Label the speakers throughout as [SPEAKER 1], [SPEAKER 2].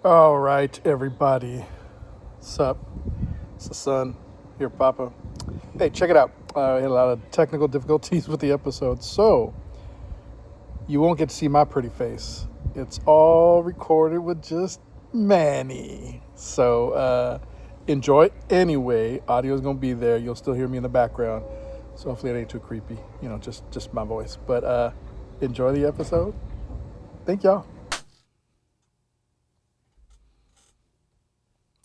[SPEAKER 1] All right, everybody. Sup? It's the son. Here, Papa. Hey, check it out. I had a lot of technical difficulties with the episode, so you won't get to see my pretty face. It's all recorded with just Manny. So enjoy it anyway. Audio's going to be there. You'll still hear me in the background. So hopefully it ain't too creepy. Just my voice. But enjoy the episode. Thank y'all.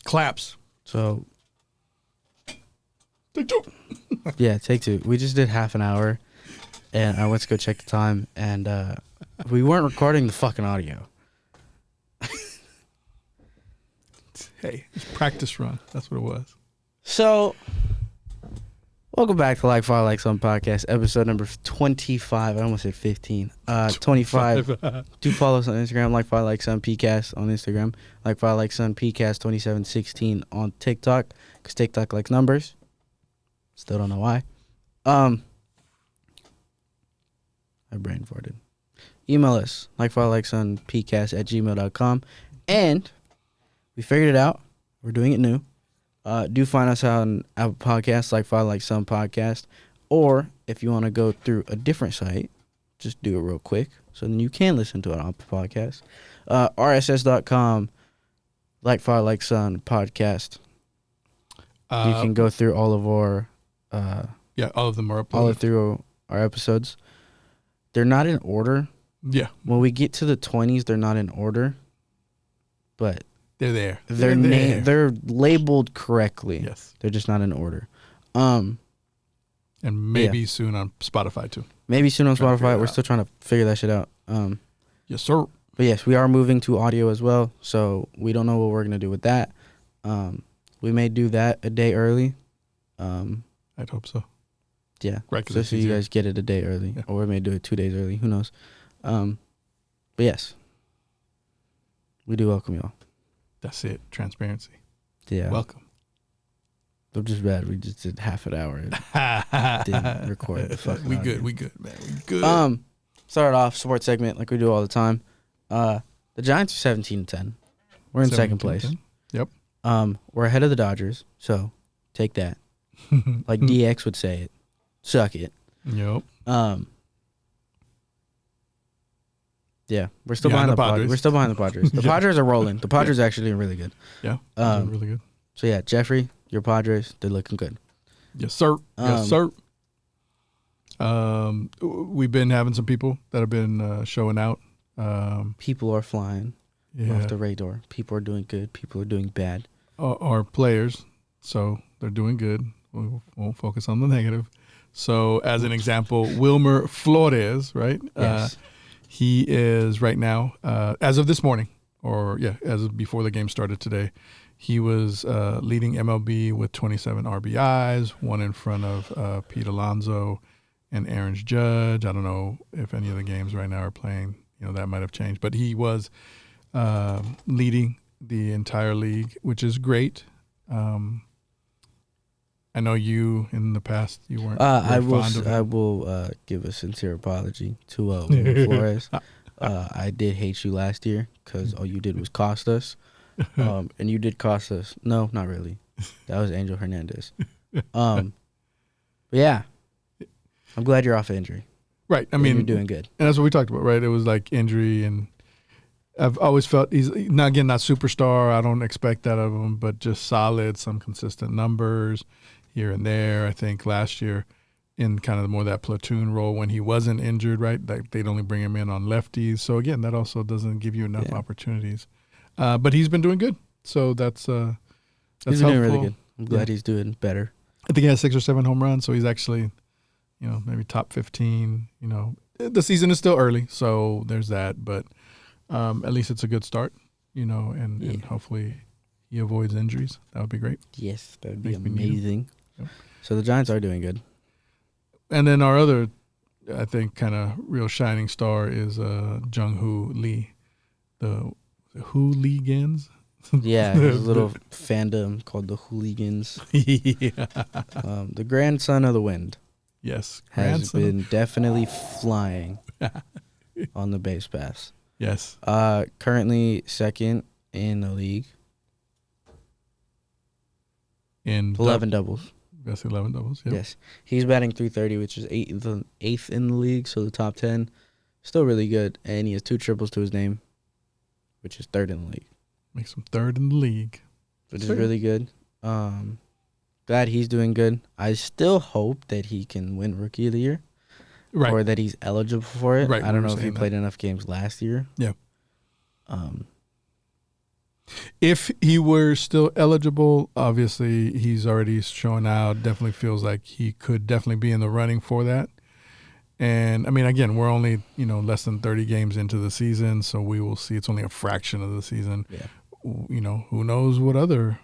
[SPEAKER 2] Claps.
[SPEAKER 3] So,
[SPEAKER 1] Take two.
[SPEAKER 3] yeah, take two. We just did half an hour, and I went to go check the time, and we weren't recording the fucking audio.
[SPEAKER 2] Hey, it's practice run. That's what it was.
[SPEAKER 3] So, welcome back to Like Fire Like Son podcast, episode number 25. I almost said 15. 25. Do follow us on Instagram, Like Fire Like Son PCast on Instagram, Like Fire Like Son PCast 2716 on TikTok, because TikTok likes numbers. Still don't know why. I brain farted. Email us, likefirelikesonpcast@gmail.com. And we figured it out. We're doing it new. Do find us on Apple Podcasts, Like Fire Like Son Podcast. Or if you want to go through a different site, just do it real quick. So then you can listen to it on Apple Podcasts. RSS.com, Like Fire Like Son Podcast. You can go through all of our...
[SPEAKER 2] all of them are uploaded.
[SPEAKER 3] all through our episodes. They're not in order.
[SPEAKER 2] Yeah.
[SPEAKER 3] When we get to the 20s, they're not in order. But...
[SPEAKER 2] They're there.
[SPEAKER 3] They're labeled correctly.
[SPEAKER 2] Yes.
[SPEAKER 3] They're just not in order.
[SPEAKER 2] And maybe soon on Spotify too.
[SPEAKER 3] Maybe soon on
[SPEAKER 2] Trying to figure
[SPEAKER 3] Spotify.
[SPEAKER 2] it
[SPEAKER 3] We're
[SPEAKER 2] out.
[SPEAKER 3] still trying to figure that shit out.
[SPEAKER 2] Yes, sir.
[SPEAKER 3] But yes, we are moving to audio as well. So we don't know what we're gonna do with that. We may do that a day early.
[SPEAKER 2] I'd hope so.
[SPEAKER 3] Yeah.
[SPEAKER 2] Right, 'cause
[SPEAKER 3] So
[SPEAKER 2] it's
[SPEAKER 3] you
[SPEAKER 2] easier.
[SPEAKER 3] guys get it a day early,
[SPEAKER 2] Yeah.
[SPEAKER 3] or we may do it 2 days early. Who knows? But yes, we do welcome y'all.
[SPEAKER 2] That's it. Transparency.
[SPEAKER 3] Yeah.
[SPEAKER 2] Welcome.
[SPEAKER 3] I'm just bad. We just did half an hour. Didn't record the fucking
[SPEAKER 2] We
[SPEAKER 3] audio.
[SPEAKER 2] good. We good, man. We good.
[SPEAKER 3] Started off sports segment like we do all the time. The Giants are 17-10. We're in second place.
[SPEAKER 2] 17-10. Yep.
[SPEAKER 3] We're ahead of the Dodgers, so take that. Like DX would say it. Suck it.
[SPEAKER 2] Yep.
[SPEAKER 3] Yeah, we're still behind the Padres. We're still behind the Padres. The Padres are rolling. The Padres are actually doing really good.
[SPEAKER 2] Yeah. They're really good.
[SPEAKER 3] So yeah, Jeffrey, your Padres, they're looking good.
[SPEAKER 2] Yes, sir. Yes, sir. We've been having some people that have been showing out.
[SPEAKER 3] People are flying
[SPEAKER 2] Yeah.
[SPEAKER 3] off the radar. People are doing good. People are doing bad.
[SPEAKER 2] Are players, so they're doing good. We won't focus on the negative. So, as an example, Wilmer Flores, right?
[SPEAKER 3] Yes.
[SPEAKER 2] He is right now, as of this morning, as of before the game started today, he was leading MLB with 27 RBIs, one in front of Pete Alonso and Aaron Judge. I don't know if any of the games right now are playing. That might have changed. But he was leading the entire league, which is great. I know you in the past you weren't.
[SPEAKER 3] I
[SPEAKER 2] fond of him.
[SPEAKER 3] will give a sincere apology to Wilmer Flores. I did hate you last year because all you did was cost us, and you did cost us. No, not really. That was Angel Hernandez. But yeah, I'm glad you're off of injury.
[SPEAKER 2] Right. I mean,
[SPEAKER 3] you're doing good.
[SPEAKER 2] And that's what we talked about, right? It was like injury, and I've always felt he's not superstar. I don't expect that of him, but just solid, some consistent numbers here and there. I think last year in kind of more that platoon role when he wasn't injured, right? Like they'd only bring him in on lefties. So again, that also doesn't give you enough opportunities. But he's been doing good. So that's
[SPEAKER 3] He's been
[SPEAKER 2] helpful.
[SPEAKER 3] doing really good. I'm glad he's doing better.
[SPEAKER 2] I think he has 6 or 7 home runs, so he's actually, maybe top 15. The season is still early, so there's that. But at least it's a good start, and hopefully he avoids injuries. That would be great.
[SPEAKER 3] Yes, that would be
[SPEAKER 2] Makes me need him.
[SPEAKER 3] amazing.
[SPEAKER 2] Yep.
[SPEAKER 3] So the Giants are doing good.
[SPEAKER 2] And then our other, I think, kind of real shining star is Jung-Hoo Lee, the Hooligans.
[SPEAKER 3] Yeah, there's a little fandom called the Hooligans.
[SPEAKER 2] Yeah.
[SPEAKER 3] The grandson of the wind
[SPEAKER 2] Yes.
[SPEAKER 3] has been definitely flying on the base paths.
[SPEAKER 2] Yes.
[SPEAKER 3] Currently second in the league.
[SPEAKER 2] In
[SPEAKER 3] 11 doubles.
[SPEAKER 2] Best 11 doubles. Yep.
[SPEAKER 3] Yes. He's batting .330, which is eighth in the league, so the top 10. Still really good. And he has 2 triples to his name, which is 3rd in the league.
[SPEAKER 2] Makes him 3rd in the league.
[SPEAKER 3] Which is really good. Glad he's doing good. I still hope that he can win Rookie of the Year.
[SPEAKER 2] Right.
[SPEAKER 3] Or that he's eligible for it.
[SPEAKER 2] Right,
[SPEAKER 3] I don't know if he played enough games last year.
[SPEAKER 2] Yeah. If he were still eligible, obviously he's already showing out. Definitely feels like he could definitely be in the running for that. And I mean, again, we're only less than 30 games into the season, so we will see. It's only a fraction of the season.
[SPEAKER 3] Yeah.
[SPEAKER 2] Who knows what other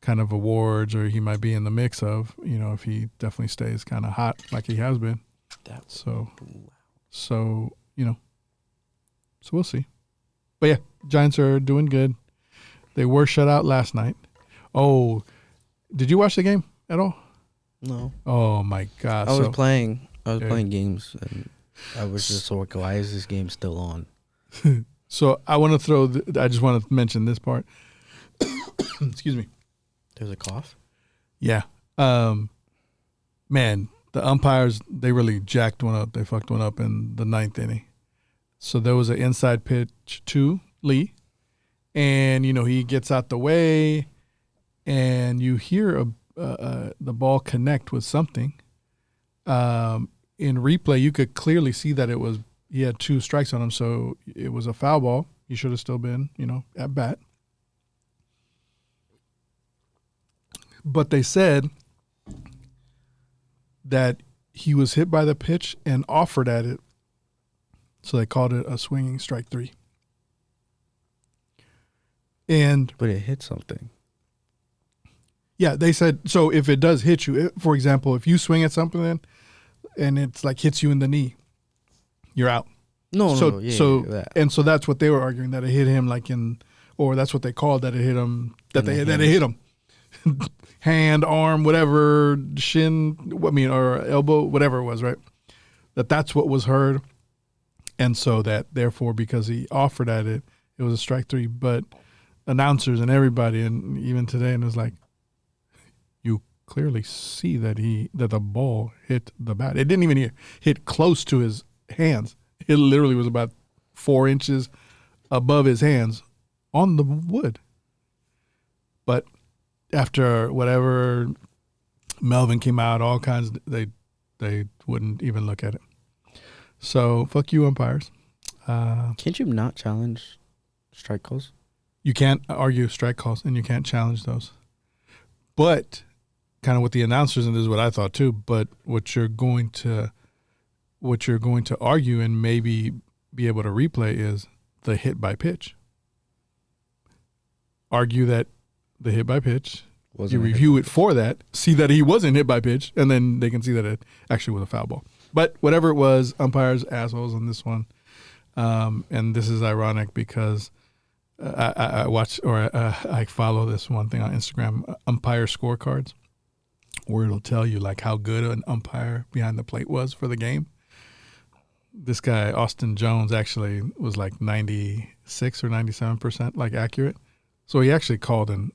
[SPEAKER 2] kind of awards or he might be in the mix of. If he definitely stays kind of hot like he has been. So we'll see. But yeah, Giants are doing good. They were shut out last night. Oh, did you watch the game at all?
[SPEAKER 3] No.
[SPEAKER 2] Oh my God!
[SPEAKER 3] I was playing games, and I was just like, "Why is this game still on?"
[SPEAKER 2] So I want to I just want to mention this part. Excuse me.
[SPEAKER 3] There's a cough.
[SPEAKER 2] Yeah. Man, the umpires, they really jacked one up. They fucked one up in the 9th inning. So there was an inside pitch to Lee, and he gets out the way, and you hear the ball connect with something. In replay, you could clearly see that he had 2 strikes on him, so it was a foul ball. He should have still been, at bat. But they said that he was hit by the pitch and offered at it. So they called it a swinging strike 3.
[SPEAKER 3] But it hit something.
[SPEAKER 2] Yeah, they said, so if it does hit you, for example, if you swing at something and it's like hits you in the knee, you're out.
[SPEAKER 3] No.
[SPEAKER 2] And so that's what they were arguing, that it hit him or that's what they called that it hit him, that it hit him. Hand, arm, whatever, shin, or elbow, whatever it was, right? That's what was heard. And so that, therefore, because he offered at it, it was a strike 3. But announcers and everybody, and even today, and it was like, you clearly see that the ball hit the bat. It didn't even hit close to his hands. It literally was about 4 inches above his hands on the wood. But after whatever, Melvin came out, all kinds, they wouldn't even look at it. So, fuck you, umpires.
[SPEAKER 3] Can't you not challenge strike calls?
[SPEAKER 2] You can't argue strike calls, and you can't challenge those. But, kind of with the announcers, and this is what I thought too, but what you're going to argue and maybe be able to replay is the hit by pitch. Argue that the hit by pitch, you review it for that, see that he wasn't hit by pitch, and then they can see that it actually was a foul ball. But whatever it was, umpires, assholes on this one. And this is ironic because I watch or I follow this one thing on Instagram, umpire scorecards, where it'll tell you like how good an umpire behind the plate was for the game. This guy, Austin Jones, actually was like 96 or 97% like accurate. So he actually called an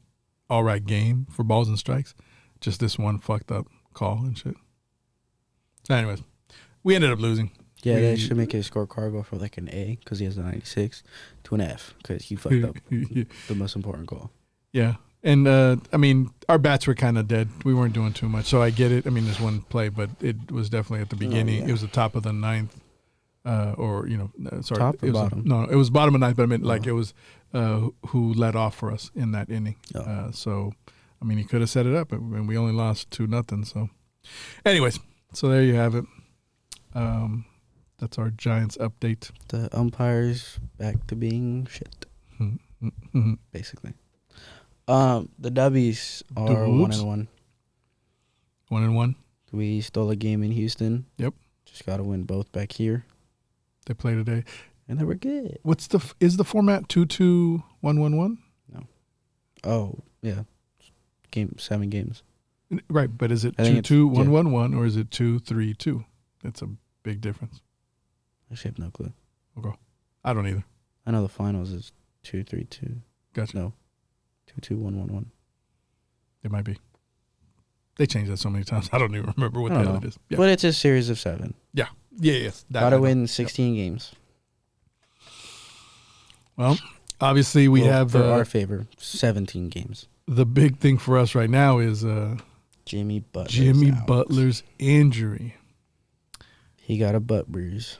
[SPEAKER 2] all right game for balls and strikes. Just this one fucked up call and shit. So anyways, we ended up losing.
[SPEAKER 3] Yeah, they should make his scorecard go from like an A because he has a 96 to an F because he fucked up the most important call.
[SPEAKER 2] Yeah. And, I mean, our bats were kind of dead. We weren't doing too much. So I get it. I mean, there's one play, but it was definitely at the beginning. Oh, yeah. It was the top of the 9th. Sorry.
[SPEAKER 3] Top or bottom?
[SPEAKER 2] It was bottom of 9th, but I meant like it was who led off for us in that inning.
[SPEAKER 3] Oh.
[SPEAKER 2] So, I mean, he could have set it up, and we only lost 2-0. So, anyways, so there you have it. That's our Giants update.
[SPEAKER 3] The umpires back to being shit, basically. The W's are 1-1.
[SPEAKER 2] 1-1.
[SPEAKER 3] We stole a game in Houston.
[SPEAKER 2] Yep.
[SPEAKER 3] Just got to win both back here.
[SPEAKER 2] They play today.
[SPEAKER 3] And they were good.
[SPEAKER 2] Is the format 2-2-1-1-1?
[SPEAKER 3] No. Oh, yeah. 7 games.
[SPEAKER 2] Right, but is it 2-2-1-1-1 or is it 2-3-2? That's a big difference.
[SPEAKER 3] I actually have no clue.
[SPEAKER 2] Okay. I don't either.
[SPEAKER 3] I know the finals is 2-3-2.
[SPEAKER 2] Gotcha.
[SPEAKER 3] No. 2-2-1-1-1.
[SPEAKER 2] It might be. They changed that so many times. I don't even remember what
[SPEAKER 3] I
[SPEAKER 2] the
[SPEAKER 3] don't
[SPEAKER 2] hell
[SPEAKER 3] know.
[SPEAKER 2] it is. Yeah.
[SPEAKER 3] But it's a series of 7.
[SPEAKER 2] Yeah. That
[SPEAKER 3] Gotta
[SPEAKER 2] I know.
[SPEAKER 3] win 16 games.
[SPEAKER 2] Well, obviously we have
[SPEAKER 3] for our favor, 17 games.
[SPEAKER 2] the big thing for us right now is
[SPEAKER 3] Jimmy Butler.
[SPEAKER 2] Jimmy Butler's injury.
[SPEAKER 3] He got a butt bruise.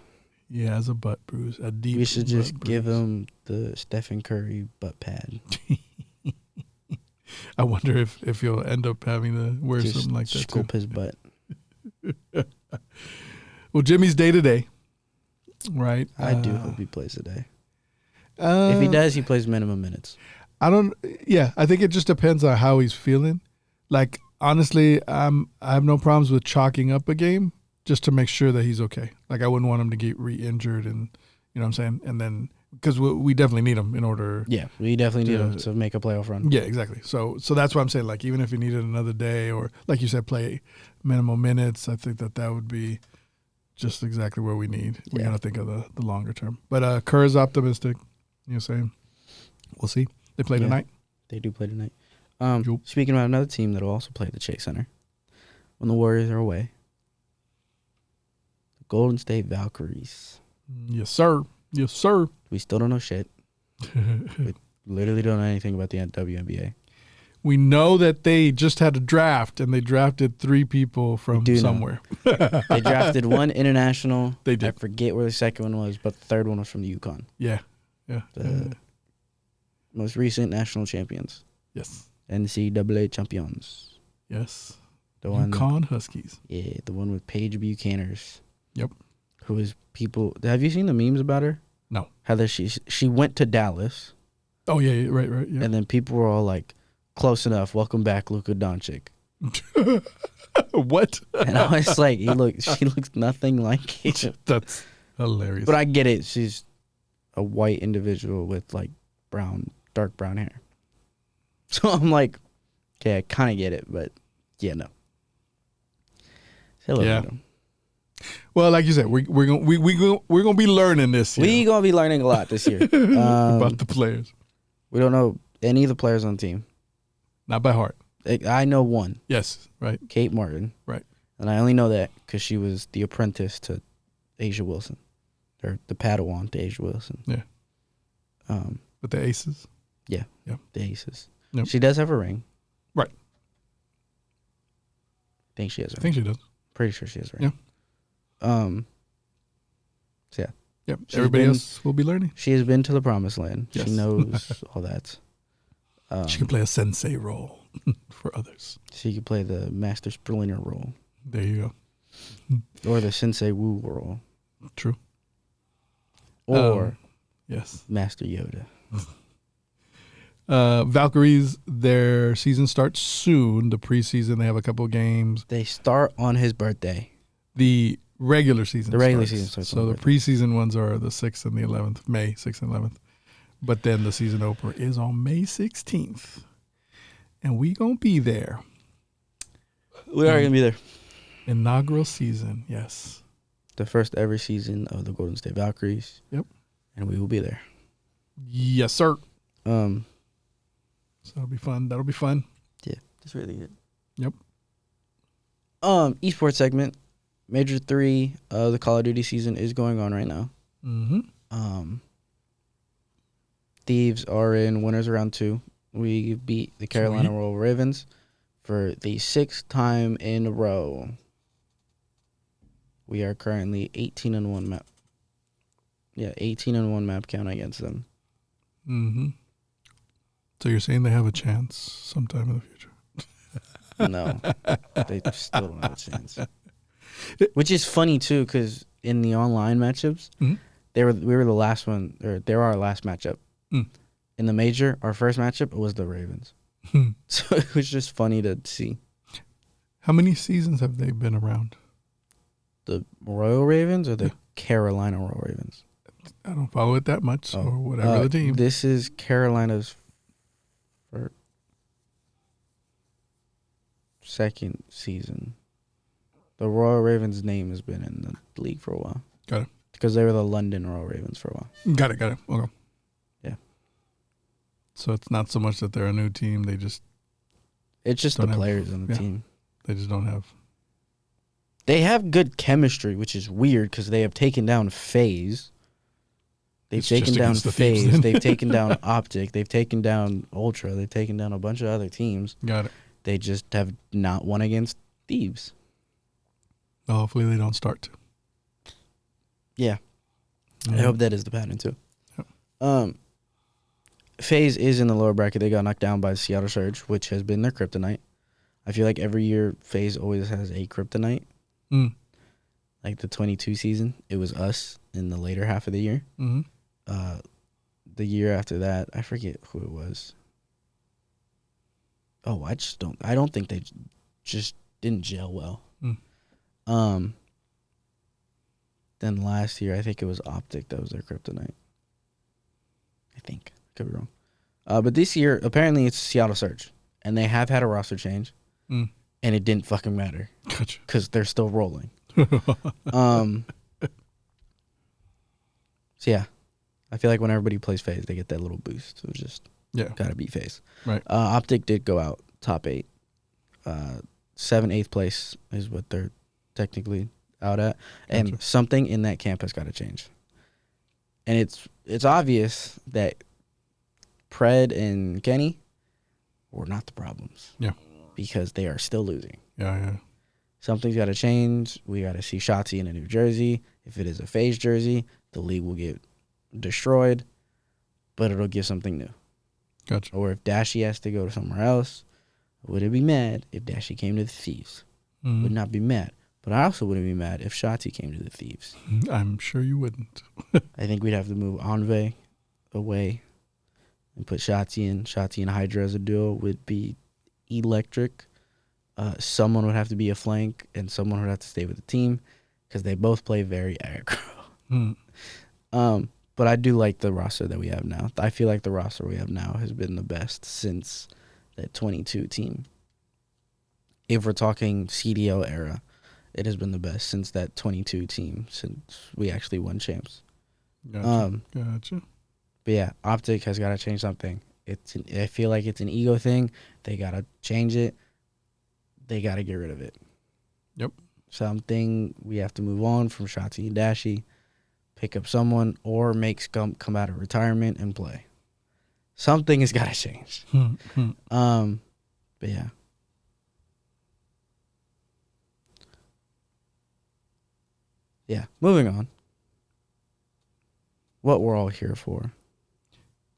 [SPEAKER 2] He has a butt bruise, a deep.
[SPEAKER 3] We should just
[SPEAKER 2] butt
[SPEAKER 3] give
[SPEAKER 2] bruise.
[SPEAKER 3] him the Stephen Curry butt pad.
[SPEAKER 2] I wonder if he'll end up having to wear
[SPEAKER 3] Just
[SPEAKER 2] something like that
[SPEAKER 3] scoop
[SPEAKER 2] too.
[SPEAKER 3] his butt.
[SPEAKER 2] Well, Jimmy's day to day, right?
[SPEAKER 3] I do hope he plays today.
[SPEAKER 2] Uh,
[SPEAKER 3] If he does, he plays minimum minutes.
[SPEAKER 2] I don't. Yeah, I think it just depends on how he's feeling. Like honestly, I have no problems with chalking up a game just to make sure that he's okay. Like I wouldn't want him to get re-injured, and you know what I'm saying. And then because we definitely need him in order.
[SPEAKER 3] Yeah, we definitely need him to make a playoff run.
[SPEAKER 2] Yeah, exactly. So that's why I'm saying like even if he needed another day or like you said play minimum minutes, I think that would be just exactly where we need. We
[SPEAKER 3] Yeah.
[SPEAKER 2] got to think of the longer term. But Kerr is optimistic. You know, saying we'll see. They play tonight.
[SPEAKER 3] They do play tonight.
[SPEAKER 2] Yup.
[SPEAKER 3] Speaking about another team that will also play at the Chase Center when the Warriors are away, the Golden State Valkyries.
[SPEAKER 2] Yes, sir. Yes, sir.
[SPEAKER 3] We still don't know shit. We literally don't know anything about the WNBA.
[SPEAKER 2] We know that they just had a draft and they drafted 3 people from
[SPEAKER 3] do know.
[SPEAKER 2] somewhere.
[SPEAKER 3] They drafted one international.
[SPEAKER 2] They did.
[SPEAKER 3] I forget where the second one was, but the third one was from the Yukon.
[SPEAKER 2] Yeah.
[SPEAKER 3] The most recent national champions.
[SPEAKER 2] Yes.
[SPEAKER 3] NCAA champions.
[SPEAKER 2] Yes.
[SPEAKER 3] The one
[SPEAKER 2] Yukon Huskies.
[SPEAKER 3] Yeah, the one with Paige Buchaners.
[SPEAKER 2] Yep.
[SPEAKER 3] Who is people... Have you seen the memes about her?
[SPEAKER 2] No.
[SPEAKER 3] How that she went to Dallas,
[SPEAKER 2] Oh, yeah, right. Yeah.
[SPEAKER 3] and then people were all like, close enough, welcome back, Luka Doncic.
[SPEAKER 2] What?
[SPEAKER 3] And I was like, she looks nothing like it.
[SPEAKER 2] That's hilarious.
[SPEAKER 3] But I get it. She's a white individual with like dark brown hair. So I'm like, okay, I kind of get it, but yeah, no.
[SPEAKER 2] Yeah. Well, like you said, we're gonna be learning this year
[SPEAKER 3] We gonna be learning a lot this year.
[SPEAKER 2] about the players,
[SPEAKER 3] We don't know any of the players on the team.
[SPEAKER 2] not by heart.
[SPEAKER 3] I know one,
[SPEAKER 2] Yes, right.
[SPEAKER 3] Kate Martin.
[SPEAKER 2] Right.
[SPEAKER 3] And I only know that because she was the apprentice to Asia Wilson, or the Padawan to Asia Wilson.
[SPEAKER 2] Yeah. With the Aces.
[SPEAKER 3] The Aces.
[SPEAKER 2] Yep.
[SPEAKER 3] She does have a ring.
[SPEAKER 2] Right.
[SPEAKER 3] I think she has a
[SPEAKER 2] I
[SPEAKER 3] ring.
[SPEAKER 2] think she does.
[SPEAKER 3] Pretty sure she has a ring. So yeah.
[SPEAKER 2] Yep.
[SPEAKER 3] She's
[SPEAKER 2] Everybody
[SPEAKER 3] been-
[SPEAKER 2] else will be learning.
[SPEAKER 3] She has been to the promised land.
[SPEAKER 2] Yes.
[SPEAKER 3] She knows all that.
[SPEAKER 2] She can play a sensei role for others.
[SPEAKER 3] She could play the Master Splinter role
[SPEAKER 2] There you
[SPEAKER 3] or the Sensei Wu role
[SPEAKER 2] go. True.
[SPEAKER 3] or
[SPEAKER 2] Yes.
[SPEAKER 3] Master Yoda.
[SPEAKER 2] Valkyries, their season starts soon. The preseason, they have a couple of games.
[SPEAKER 3] They start on his birthday.
[SPEAKER 2] The regular season.
[SPEAKER 3] The regular
[SPEAKER 2] starts.
[SPEAKER 3] season starts
[SPEAKER 2] So
[SPEAKER 3] on
[SPEAKER 2] the
[SPEAKER 3] birthday.
[SPEAKER 2] preseason ones are the 6th and the 11th, May 6th and 11th. But then the season opener is on May 16th. And we going to be there.
[SPEAKER 3] We are going to be there.
[SPEAKER 2] Inaugural season, yes.
[SPEAKER 3] The first ever season of the Golden State Valkyries.
[SPEAKER 2] Yep.
[SPEAKER 3] And we will be there.
[SPEAKER 2] Yes, sir.
[SPEAKER 3] So
[SPEAKER 2] So that'll be fun. That'll be fun.
[SPEAKER 3] yeah, that's really good.
[SPEAKER 2] Yep.
[SPEAKER 3] Esports segment. Major 3 of the Call of Duty season is going on right now.
[SPEAKER 2] Mm-hmm.
[SPEAKER 3] Thieves are in winners round 2. We beat the Carolina
[SPEAKER 2] Sweet.
[SPEAKER 3] Royal Ravens for the 6th time in a row. We are currently 18-1 map. Yeah, 18-1 map count against them.
[SPEAKER 2] Mm-hmm. So you're saying they have a chance sometime in the future?
[SPEAKER 3] No, they still don't have a chance. Which is funny too, because in the online matchups,
[SPEAKER 2] Mhm.
[SPEAKER 3] we were the last one, or they were our last matchup.
[SPEAKER 2] Mm.
[SPEAKER 3] In the major, our first matchup was the Ravens. So it was just funny to see.
[SPEAKER 2] How many seasons have they been around?
[SPEAKER 3] The Royal Ravens or the Carolina Royal Ravens?
[SPEAKER 2] I don't follow it that much, or whatever the team.
[SPEAKER 3] This is Carolina's second season. The Royal Ravens name has been in the league for a while.
[SPEAKER 2] Got it.
[SPEAKER 3] Because they were the London Royal Ravens for a while.
[SPEAKER 2] Got it. Okay. So it's not so much that they're a new team. They just
[SPEAKER 3] It's just the
[SPEAKER 2] don't have-
[SPEAKER 3] players on the
[SPEAKER 2] yeah.
[SPEAKER 3] team.
[SPEAKER 2] they just don't have.
[SPEAKER 3] They have good chemistry, which is weird because they have taken down FaZe. They've
[SPEAKER 2] It's just
[SPEAKER 3] taken down
[SPEAKER 2] against the Thieves,
[SPEAKER 3] FaZe.
[SPEAKER 2] then.
[SPEAKER 3] They've taken down Optic. They've taken down Ultra. They've taken down a bunch of other teams.
[SPEAKER 2] Got it.
[SPEAKER 3] They just have not won against Thieves.
[SPEAKER 2] Well, hopefully they don't start to.
[SPEAKER 3] Yeah. I hope that is the pattern too.
[SPEAKER 2] Yep.
[SPEAKER 3] FaZe is in the lower bracket. They got knocked down by Seattle Surge, which has been their kryptonite. I feel like every year FaZe always has a kryptonite.
[SPEAKER 2] Mm.
[SPEAKER 3] Like the 22 season, it was us in the later half of the year.
[SPEAKER 2] Mm-hmm.
[SPEAKER 3] The year after that, I forget who it was. Oh, I don't think they just didn't gel well.
[SPEAKER 2] Mm.
[SPEAKER 3] Then last year, I think it was Optic that was their kryptonite. I think. Could be wrong. But this year, apparently it's Seattle Surge. And they have had a roster change.
[SPEAKER 2] Mm.
[SPEAKER 3] And it didn't fucking matter.
[SPEAKER 2] Gotcha.
[SPEAKER 3] Because they're still rolling. So yeah. I feel like when everybody plays FaZe, they get that little boost. So just gotta beat FaZe.
[SPEAKER 2] Right.
[SPEAKER 3] Optic did go out top 8. 8th place is what they're technically out at. And
[SPEAKER 2] Gotcha.
[SPEAKER 3] something in that camp has got to change. And it's obvious that Pred and Kenny were not the problems.
[SPEAKER 2] Yeah.
[SPEAKER 3] Because they are still losing.
[SPEAKER 2] Yeah.
[SPEAKER 3] Something's got to change. We got to see Shotzi in a new jersey. If it is a FaZe jersey, the league will get destroyed, but it'll give something new.
[SPEAKER 2] Gotcha.
[SPEAKER 3] Or if Dashy has to go to somewhere else, I wouldn't be mad if Dashy came to the Thieves.
[SPEAKER 2] Mm.
[SPEAKER 3] Would not be mad. But I also wouldn't be mad if Shotzi came to the Thieves.
[SPEAKER 2] I'm sure you wouldn't.
[SPEAKER 3] I think we'd have to move Enve away and put Shotzi in. Shotzi and Hydra as a duo would be electric. Someone would have to be a flank, and someone would have to stay with the team because they both play very aggro.
[SPEAKER 2] Mm.
[SPEAKER 3] But I do like the roster that we have now. I feel like the roster we have now has been the best since that 22 team. If we're talking CDL era, it has been the best since that 22 team, since we actually won champs.
[SPEAKER 2] Gotcha. Gotcha.
[SPEAKER 3] But yeah, Optic has got to change something. I feel like it's an ego thing. They got to change it. They got to get rid of it.
[SPEAKER 2] Yep.
[SPEAKER 3] Something we have to move on from Shotzi and Dashy, pick up someone, or make Scump come out of retirement and play. Something has got to change. But yeah. Yeah, moving on. What we're all here for.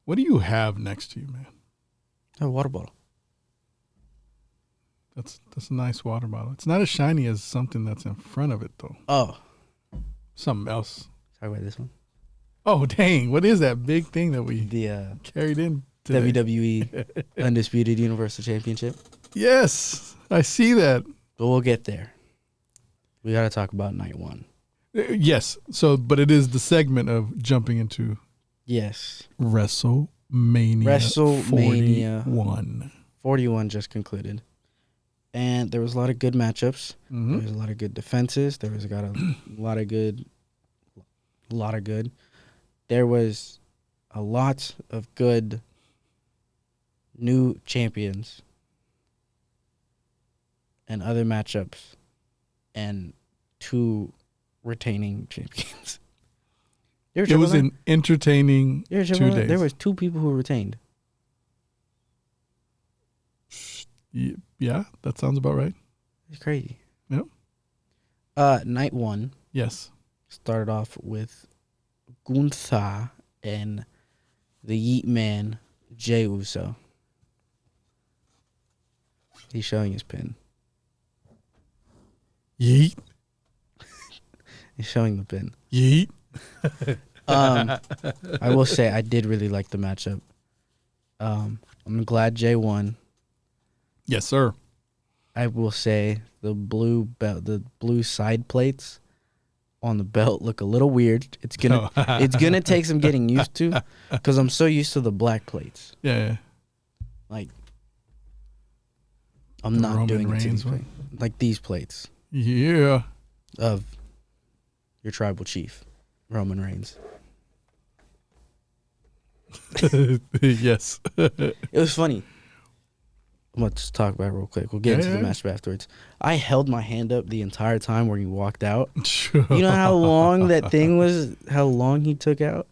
[SPEAKER 2] What do you have next to you, man?
[SPEAKER 3] A water bottle.
[SPEAKER 2] That's a nice water bottle. It's not as shiny as something that's in front of it, though.
[SPEAKER 3] Oh.
[SPEAKER 2] Something else.
[SPEAKER 3] Talk about this one.
[SPEAKER 2] Oh, dang. What is that big thing that we
[SPEAKER 3] The
[SPEAKER 2] carried in today?
[SPEAKER 3] WWE Undisputed Universal Championship.
[SPEAKER 2] Yes. I see that.
[SPEAKER 3] But we'll get there. We got to talk about night 1.
[SPEAKER 2] Yes. So, but it is the segment of jumping into
[SPEAKER 3] Yes.
[SPEAKER 2] WrestleMania 41.
[SPEAKER 3] 41 just concluded. And there was a lot of good matchups.
[SPEAKER 2] Mm-hmm.
[SPEAKER 3] There was a lot of good defenses. There was a lot of good. There was a lot of good new champions and other matchups and 2 retaining champions.
[SPEAKER 2] It was an entertaining 2 days.
[SPEAKER 3] There was 2 people who retained.
[SPEAKER 2] Yeah, that sounds about right.
[SPEAKER 3] It's crazy.
[SPEAKER 2] Yep.
[SPEAKER 3] Night 1
[SPEAKER 2] Yes.
[SPEAKER 3] started off with Gunther and the Yeet Man, Jey Uso. He's showing his pin.
[SPEAKER 2] Yeet.
[SPEAKER 3] He's showing the pin.
[SPEAKER 2] Yeet.
[SPEAKER 3] I will say I did really like the matchup. I'm glad Jey won.
[SPEAKER 2] Yes, sir.
[SPEAKER 3] I will say the blue side plates on the belt look a little weird. It's gonna take some getting used to because I'm so used to the black plates.
[SPEAKER 2] Yeah.
[SPEAKER 3] Like I'm
[SPEAKER 2] The
[SPEAKER 3] not
[SPEAKER 2] Roman
[SPEAKER 3] doing it to
[SPEAKER 2] Reigns
[SPEAKER 3] these
[SPEAKER 2] one?
[SPEAKER 3] plates. Like these plates
[SPEAKER 2] Yeah.
[SPEAKER 3] of your tribal chief, Roman Reigns.
[SPEAKER 2] Yes.
[SPEAKER 3] It was funny. I'm going to just talk about it real quick. We'll get into the match afterwards. I held my hand up the entire time where he walked out. You know how long that thing was? How long he took out?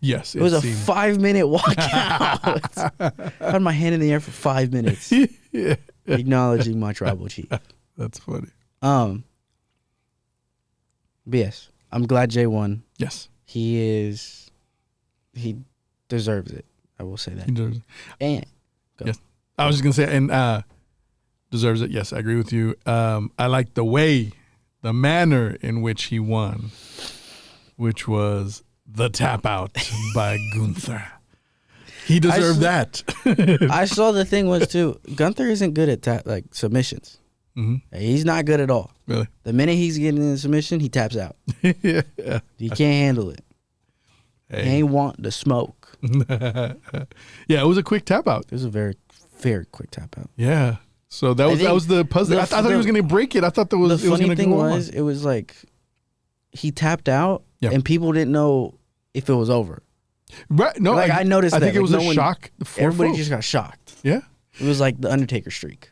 [SPEAKER 2] Yes.
[SPEAKER 3] It was a 5-minute walkout. I had my hand in the air for 5 minutes.
[SPEAKER 2] Yeah.
[SPEAKER 3] Acknowledging my tribal chief.
[SPEAKER 2] That's funny.
[SPEAKER 3] But yes, I'm glad Jay won.
[SPEAKER 2] Yes.
[SPEAKER 3] He deserves it. I will say that.
[SPEAKER 2] He deserves it.
[SPEAKER 3] And go.
[SPEAKER 2] Yes. I was just going to say, and deserves it. Yes, I agree with you. I like the manner in which he won, which was the tap out by Gunther. He deserved that.
[SPEAKER 3] I saw the thing was too. Gunther isn't good at submissions.
[SPEAKER 2] Mm-hmm.
[SPEAKER 3] He's not good at all.
[SPEAKER 2] Really?
[SPEAKER 3] The minute he's getting in a submission, he taps out.
[SPEAKER 2] Yeah.
[SPEAKER 3] He can't handle it.
[SPEAKER 2] Hey.
[SPEAKER 3] He ain't want the smoke.
[SPEAKER 2] Yeah, it was a quick tap out.
[SPEAKER 3] It was a very, very quick tap out.
[SPEAKER 2] Yeah. So that was the puzzle. I thought he was going to break it. I thought
[SPEAKER 3] the funny thing was it was like he tapped out and people didn't know if it was over.
[SPEAKER 2] Right? No,
[SPEAKER 3] I noticed.
[SPEAKER 2] I
[SPEAKER 3] that.
[SPEAKER 2] think it was a shock.
[SPEAKER 3] Everybody just got shocked.
[SPEAKER 2] Yeah.
[SPEAKER 3] It was like the Undertaker streak.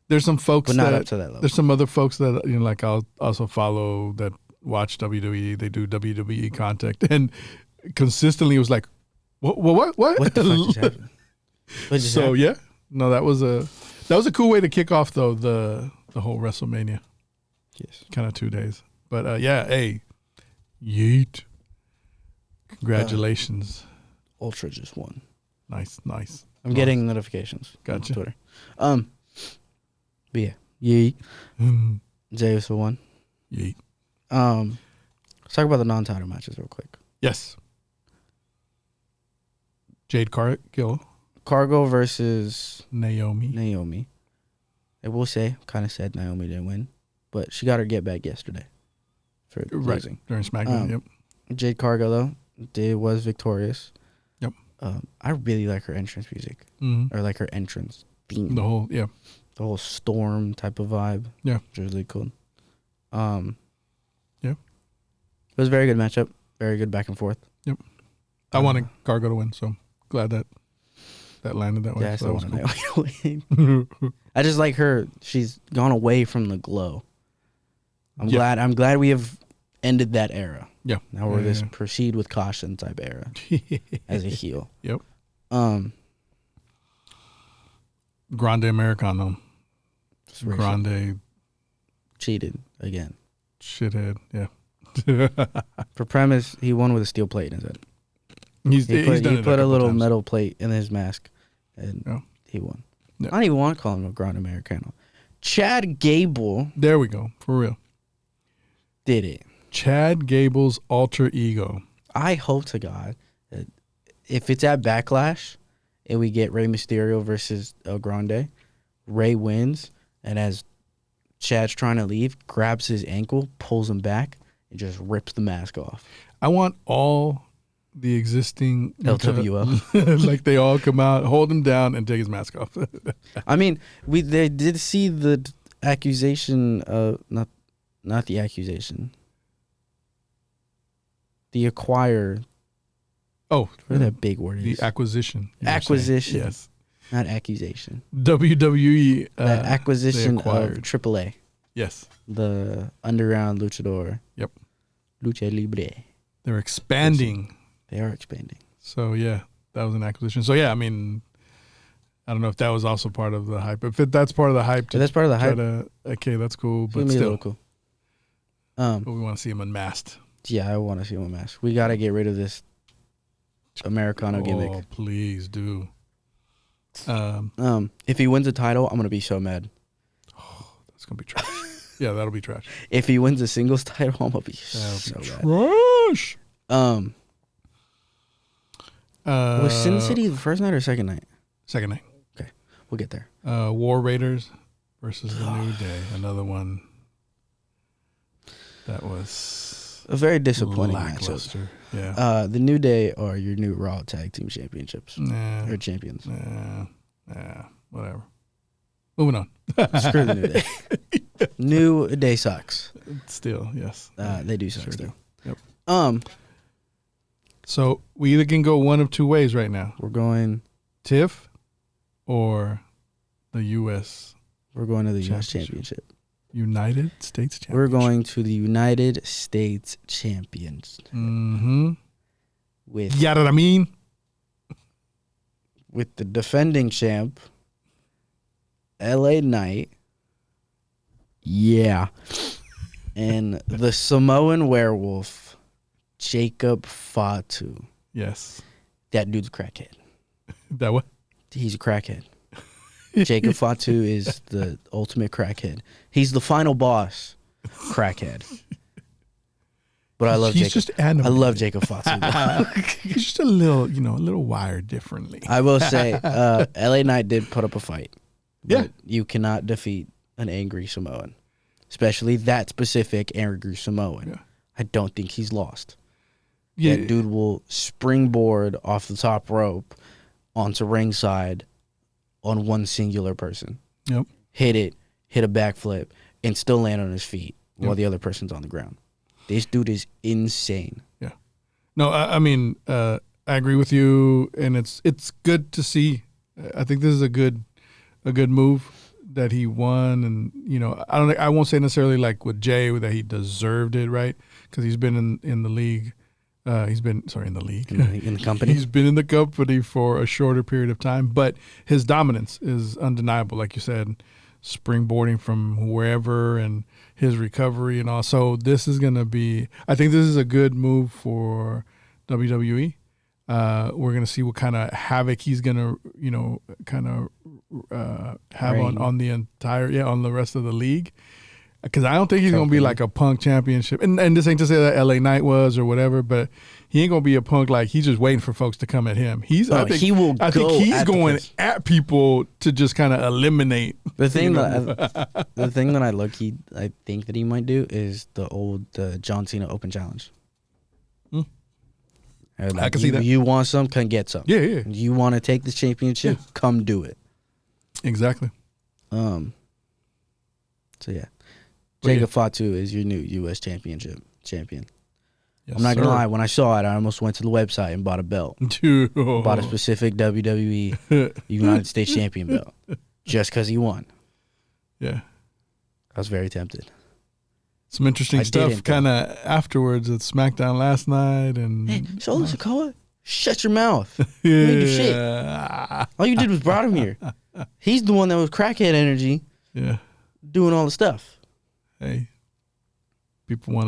[SPEAKER 2] There's some folks
[SPEAKER 3] but not up to that level.
[SPEAKER 2] There's some other folks that like I'll also follow that watch WWE. They do WWE contact, and consistently it was like, what? What
[SPEAKER 3] the fuck just happened?
[SPEAKER 2] Yeah, no, that was a cool way to kick off though the whole WrestleMania.
[SPEAKER 3] Yes,
[SPEAKER 2] kind of 2 days, but hey, yeet. Congratulations.
[SPEAKER 3] Ultra just won.
[SPEAKER 2] Nice.
[SPEAKER 3] I'm getting notifications.
[SPEAKER 2] Gotcha.
[SPEAKER 3] On Twitter. But yeah. Yeet. Jay also won.
[SPEAKER 2] Yeet.
[SPEAKER 3] Let's talk about the non-title matches real quick.
[SPEAKER 2] Yes. Jade Cargill.
[SPEAKER 3] Cargill versus
[SPEAKER 2] Naomi.
[SPEAKER 3] I will say, kind of sad Naomi didn't win, but she got her get back yesterday for losing.
[SPEAKER 2] During SmackDown, yep.
[SPEAKER 3] Jade Cargill, though, was victorious.
[SPEAKER 2] Yep.
[SPEAKER 3] I really like her entrance music.
[SPEAKER 2] Mm-hmm.
[SPEAKER 3] Or like her entrance theme.
[SPEAKER 2] The whole
[SPEAKER 3] storm type of vibe.
[SPEAKER 2] Yeah.
[SPEAKER 3] Which was really cool.
[SPEAKER 2] Yeah.
[SPEAKER 3] It was a very good matchup. Very good back and forth.
[SPEAKER 2] Yep. I wanted Cargill to win, so glad that landed that way.
[SPEAKER 3] Yeah,
[SPEAKER 2] so
[SPEAKER 3] that
[SPEAKER 2] was
[SPEAKER 3] cool. I just like her. She's gone away from the glow. I'm glad we have ended that era.
[SPEAKER 2] Yeah.
[SPEAKER 3] Now we're this proceed with caution type era as a heel.
[SPEAKER 2] Yep. Grande Americano. Grande
[SPEAKER 3] cheated again.
[SPEAKER 2] Shithead. Yeah.
[SPEAKER 3] For premise, he won with a steel plate in his head.
[SPEAKER 2] He
[SPEAKER 3] put a little metal plate in his mask, and he won.
[SPEAKER 2] Yeah.
[SPEAKER 3] I don't even want to call him a Grande Americano. Chad Gable.
[SPEAKER 2] There we go. For real.
[SPEAKER 3] Did it.
[SPEAKER 2] Chad Gable's alter ego.
[SPEAKER 3] I hope to God that if it's at Backlash and we get Rey Mysterio versus El Grande, Rey wins, and as Chad's trying to leave, grabs his ankle, pulls him back, and just rips the mask off.
[SPEAKER 2] I want all the existing
[SPEAKER 3] LWO.
[SPEAKER 2] like they all come out, hold him down, and take his mask off.
[SPEAKER 3] I mean, they did see the accusation of not the accusation. The acquire.
[SPEAKER 2] Oh,
[SPEAKER 3] where that big word is.
[SPEAKER 2] The acquisition.
[SPEAKER 3] Acquisition.
[SPEAKER 2] Yes.
[SPEAKER 3] Not accusation.
[SPEAKER 2] WWE.
[SPEAKER 3] That acquisition of AAA.
[SPEAKER 2] Yes.
[SPEAKER 3] The underground luchador.
[SPEAKER 2] Yep.
[SPEAKER 3] Lucha Libre.
[SPEAKER 2] They're expanding.
[SPEAKER 3] They are expanding.
[SPEAKER 2] So, yeah, that was an acquisition. So, yeah, I mean, I don't know if that was also part of the hype. If that's part of the hype.
[SPEAKER 3] That's part of the hype.
[SPEAKER 2] Okay, that's cool. But still.
[SPEAKER 3] Cool.
[SPEAKER 2] But we want to see him unmasked.
[SPEAKER 3] Yeah, I want to see him unmasked. We got to get rid of this Americano gimmick.
[SPEAKER 2] Oh, please do.
[SPEAKER 3] If he wins a title, I'm going to be so mad.
[SPEAKER 2] Oh, that's going to be trash. Yeah, that'll be trash.
[SPEAKER 3] If he wins a singles title, I'm going to be so mad.
[SPEAKER 2] Trash.
[SPEAKER 3] Was Sin City the first night or second night?
[SPEAKER 2] Second night.
[SPEAKER 3] Okay, we'll get there.
[SPEAKER 2] War Raiders versus the New Day. Another one that was
[SPEAKER 3] a very disappointing matchup.
[SPEAKER 2] Yeah.
[SPEAKER 3] The New Day are your new Raw Tag Team Championships.
[SPEAKER 2] Or
[SPEAKER 3] champions.
[SPEAKER 2] Whatever. Moving on.
[SPEAKER 3] Screw the New Day. New Day sucks.
[SPEAKER 2] Still, yes.
[SPEAKER 3] They do suck still.
[SPEAKER 2] Yep. So we either can go one of two ways right now.
[SPEAKER 3] We're going
[SPEAKER 2] TIFF or the U.S.
[SPEAKER 3] We're going to the U.S. Championship.
[SPEAKER 2] United States Championship.
[SPEAKER 3] We're going to the United States Champions.
[SPEAKER 2] Mm-hmm.
[SPEAKER 3] With
[SPEAKER 2] You know what I mean?
[SPEAKER 3] With the defending champ, LA Knight. Yeah. And the Samoan werewolf, Jacob Fatu.
[SPEAKER 2] Yes.
[SPEAKER 3] That dude's a crackhead.
[SPEAKER 2] That what?
[SPEAKER 3] He's a crackhead. Jacob Fatu is the ultimate crackhead. He's the final boss crackhead. But I love
[SPEAKER 2] He's
[SPEAKER 3] Jacob.
[SPEAKER 2] just animated.
[SPEAKER 3] I love Jacob Fatu.
[SPEAKER 2] He's just a little wired differently.
[SPEAKER 3] I will say, LA Knight did put up a fight.
[SPEAKER 2] Yeah.
[SPEAKER 3] But you cannot defeat an angry Samoan. Especially that specific angry Samoan.
[SPEAKER 2] Yeah.
[SPEAKER 3] I don't think he's lost.
[SPEAKER 2] Yeah.
[SPEAKER 3] That dude will springboard off the top rope onto ringside on one singular person.
[SPEAKER 2] Yep.
[SPEAKER 3] Hit a backflip, and still land on his feet while the other person's on the ground. This dude is insane.
[SPEAKER 2] Yeah. No, I mean, I agree with you, and it's good to see. I think this is a good move that he won, and I won't say necessarily like with Jay that he deserved it, right? Because he's been in the league. He's been in the league,
[SPEAKER 3] in the company.
[SPEAKER 2] He's been in the company for a shorter period of time, but his dominance is undeniable, like you said, springboarding from wherever and his recovery and all. So this is gonna be. I think this is a good move for WWE. We're gonna see what kind of havoc he's gonna, have on the entire on the rest of the league. Because I don't think he's going to be like a Punk championship. And this ain't to say that LA Knight was or whatever, but he ain't going to be a Punk like he's just waiting for folks to come at him. I think he's going at people to just kind of eliminate.
[SPEAKER 3] The thing that I think that he might do is the old John Cena Open Challenge.
[SPEAKER 2] I can see that.
[SPEAKER 3] You want some, come get some.
[SPEAKER 2] Yeah.
[SPEAKER 3] You want to take this championship, come do it.
[SPEAKER 2] Exactly.
[SPEAKER 3] So yeah. Jacob Fatu is your new U.S. champion.
[SPEAKER 2] Yes,
[SPEAKER 3] I'm not going to lie. When I saw it, I almost went to the website and bought a belt. Bought a specific WWE United States champion belt. Just because he won.
[SPEAKER 2] Yeah.
[SPEAKER 3] I was very tempted.
[SPEAKER 2] Some interesting stuff kind of afterwards at SmackDown last night. And
[SPEAKER 3] hey, Solo Sikoa, shut your mouth. You made your shit. All you did was brought him here. He's the one that was crackhead energy.
[SPEAKER 2] Yeah.
[SPEAKER 3] Doing all the stuff.
[SPEAKER 2] Hey, people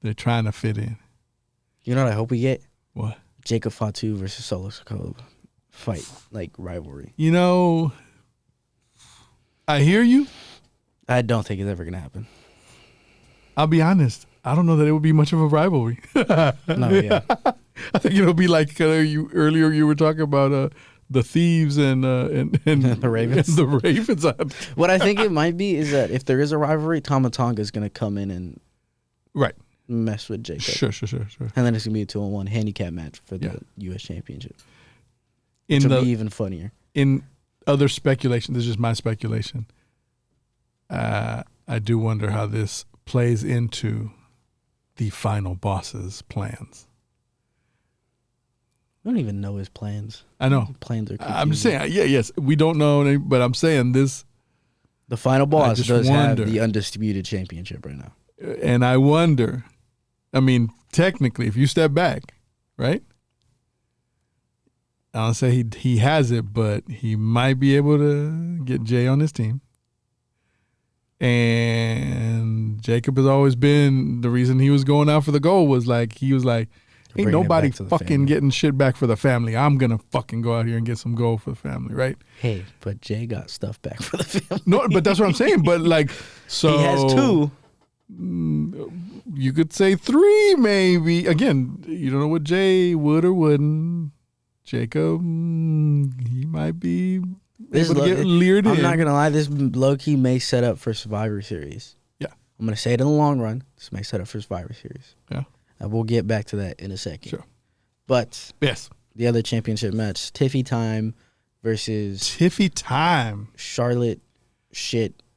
[SPEAKER 2] they're trying to fit in.
[SPEAKER 3] You know what I hope we get?
[SPEAKER 2] What?
[SPEAKER 3] Jacob Fatu versus Solo Sikoa fight, like rivalry.
[SPEAKER 2] I hear you.
[SPEAKER 3] I don't think it's ever going to happen.
[SPEAKER 2] I'll be honest. I don't know that it would be much of a rivalry.
[SPEAKER 3] No, yeah.
[SPEAKER 2] I think it'll be like earlier you were talking about the Thieves and
[SPEAKER 3] the Ravens.
[SPEAKER 2] And the Ravens.
[SPEAKER 3] What I think it might be is that if there is a rivalry, Tama Tonga is going to come in and mess with Jacob.
[SPEAKER 2] Sure.
[SPEAKER 3] And then it's going to be a 2-on-1 handicap match for the U.S. Championship. Which will be even funnier.
[SPEAKER 2] In other speculation, this is just my speculation. I do wonder how this plays into the final boss's plans.
[SPEAKER 3] We don't even know his plans.
[SPEAKER 2] I know.
[SPEAKER 3] His plans are confusing.
[SPEAKER 2] I'm just saying, yes, we don't know, but I'm saying this.
[SPEAKER 3] The final boss does have the undisputed championship right now.
[SPEAKER 2] And I wonder, technically, if you step back, right? I don't say he has it, but he might be able to get Jay on his team. And Jacob has always been, the reason he was going out for the gold was like, ain't nobody fucking getting shit back for the family. I'm going to fucking go out here and get some gold for the family, right?
[SPEAKER 3] Hey, but Jay got stuff back for the family.
[SPEAKER 2] No, but that's what I'm saying. But so.
[SPEAKER 3] He has 2.
[SPEAKER 2] You could say 3, maybe. Again, you don't know what Jay would or wouldn't. Jacob, he might be able to get leered in.
[SPEAKER 3] I'm not going to lie. This low-key may set up for Survivor Series.
[SPEAKER 2] Yeah.
[SPEAKER 3] I'm going to say it in the long run. This may set up for Survivor Series.
[SPEAKER 2] Yeah.
[SPEAKER 3] And we'll get back to that in a second.
[SPEAKER 2] Sure.
[SPEAKER 3] But
[SPEAKER 2] yes,
[SPEAKER 3] the other championship match, Tiffy Time versus Charlotte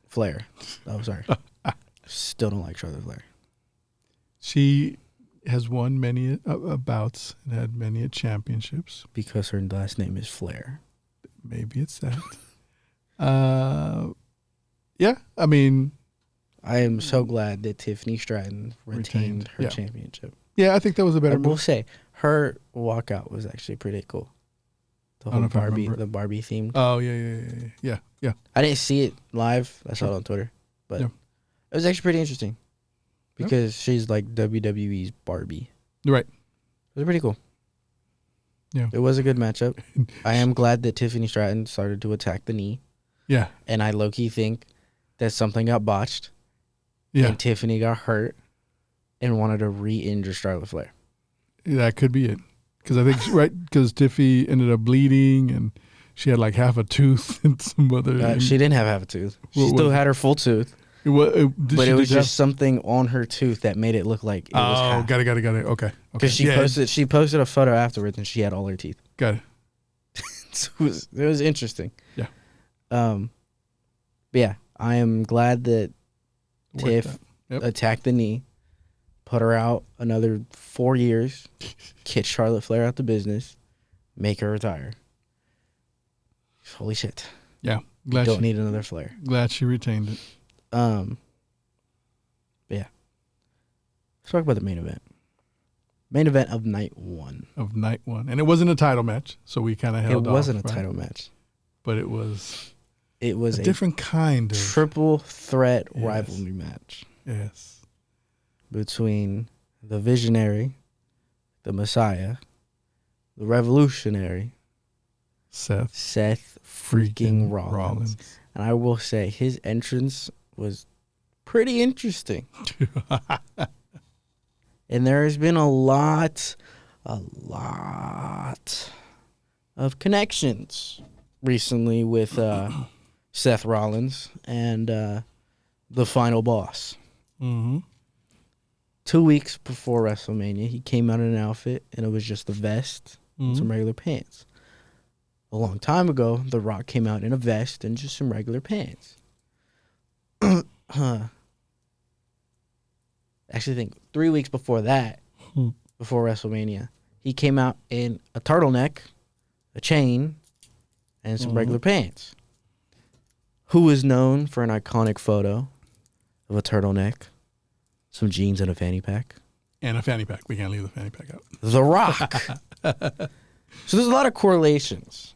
[SPEAKER 3] Flair. Oh, sorry. Still don't like Charlotte Flair.
[SPEAKER 2] She has won many bouts and had many championships.
[SPEAKER 3] Because her last name is Flair.
[SPEAKER 2] Maybe it's that. Yeah, I mean,
[SPEAKER 3] I am so glad that Tiffany Stratton retained her championship.
[SPEAKER 2] Yeah, I think that was a better
[SPEAKER 3] I will
[SPEAKER 2] move.
[SPEAKER 3] say her walkout was actually pretty cool. The whole Barbie themed.
[SPEAKER 2] Oh yeah.
[SPEAKER 3] I didn't see it live. I saw it on Twitter, but it was actually pretty interesting because she's like WWE's Barbie.
[SPEAKER 2] Right.
[SPEAKER 3] It was pretty cool.
[SPEAKER 2] Yeah.
[SPEAKER 3] It was a good matchup. I am glad that Tiffany Stratton started to attack the knee.
[SPEAKER 2] Yeah.
[SPEAKER 3] And I low-key think that something got botched.
[SPEAKER 2] Yeah.
[SPEAKER 3] And Tiffany got hurt and wanted to re-injure Charlotte Flair.
[SPEAKER 2] That could be it. Because I think, because Tiffy ended up bleeding and she had like half a tooth and some other.
[SPEAKER 3] She didn't have half a tooth. She still had her full tooth. But it was just something on her tooth that made it look like it was half.
[SPEAKER 2] Got it. Okay.
[SPEAKER 3] Because she posted a photo afterwards and she had all her teeth.
[SPEAKER 2] Got it.
[SPEAKER 3] So it was interesting.
[SPEAKER 2] Yeah.
[SPEAKER 3] But yeah, I am glad that Tiff attacked the knee, put her out another 4 years, kick Charlotte Flair out the business, make her retire. Holy shit.
[SPEAKER 2] Yeah.
[SPEAKER 3] Don't need another Flair.
[SPEAKER 2] Glad she retained it.
[SPEAKER 3] But yeah. Let's talk about the main event. Main event of night one.
[SPEAKER 2] And it wasn't a title match, so we kind of held off.
[SPEAKER 3] It wasn't a title match.
[SPEAKER 2] But it was
[SPEAKER 3] a
[SPEAKER 2] different kind of
[SPEAKER 3] triple threat rivalry match.
[SPEAKER 2] Yes.
[SPEAKER 3] Between the Visionary, the Messiah, the Revolutionary, Seth freaking Rollins. And I will say his entrance was pretty interesting. And there has been a lot of connections recently with Seth Rollins and the final boss.
[SPEAKER 2] Mm-hmm.
[SPEAKER 3] 2 weeks before WrestleMania, he came out in an outfit, and it was just a vest and some regular pants. A long time ago, The Rock came out in a vest and just some regular pants. Actually, I think 3 weeks before that, before WrestleMania, he came out in a turtleneck, a chain, and some regular pants. Who is known for an iconic photo of a turtleneck, some jeans, and a fanny pack?
[SPEAKER 2] And a fanny pack. We can't leave the fanny pack out.
[SPEAKER 3] The Rock. So there's a lot of correlations.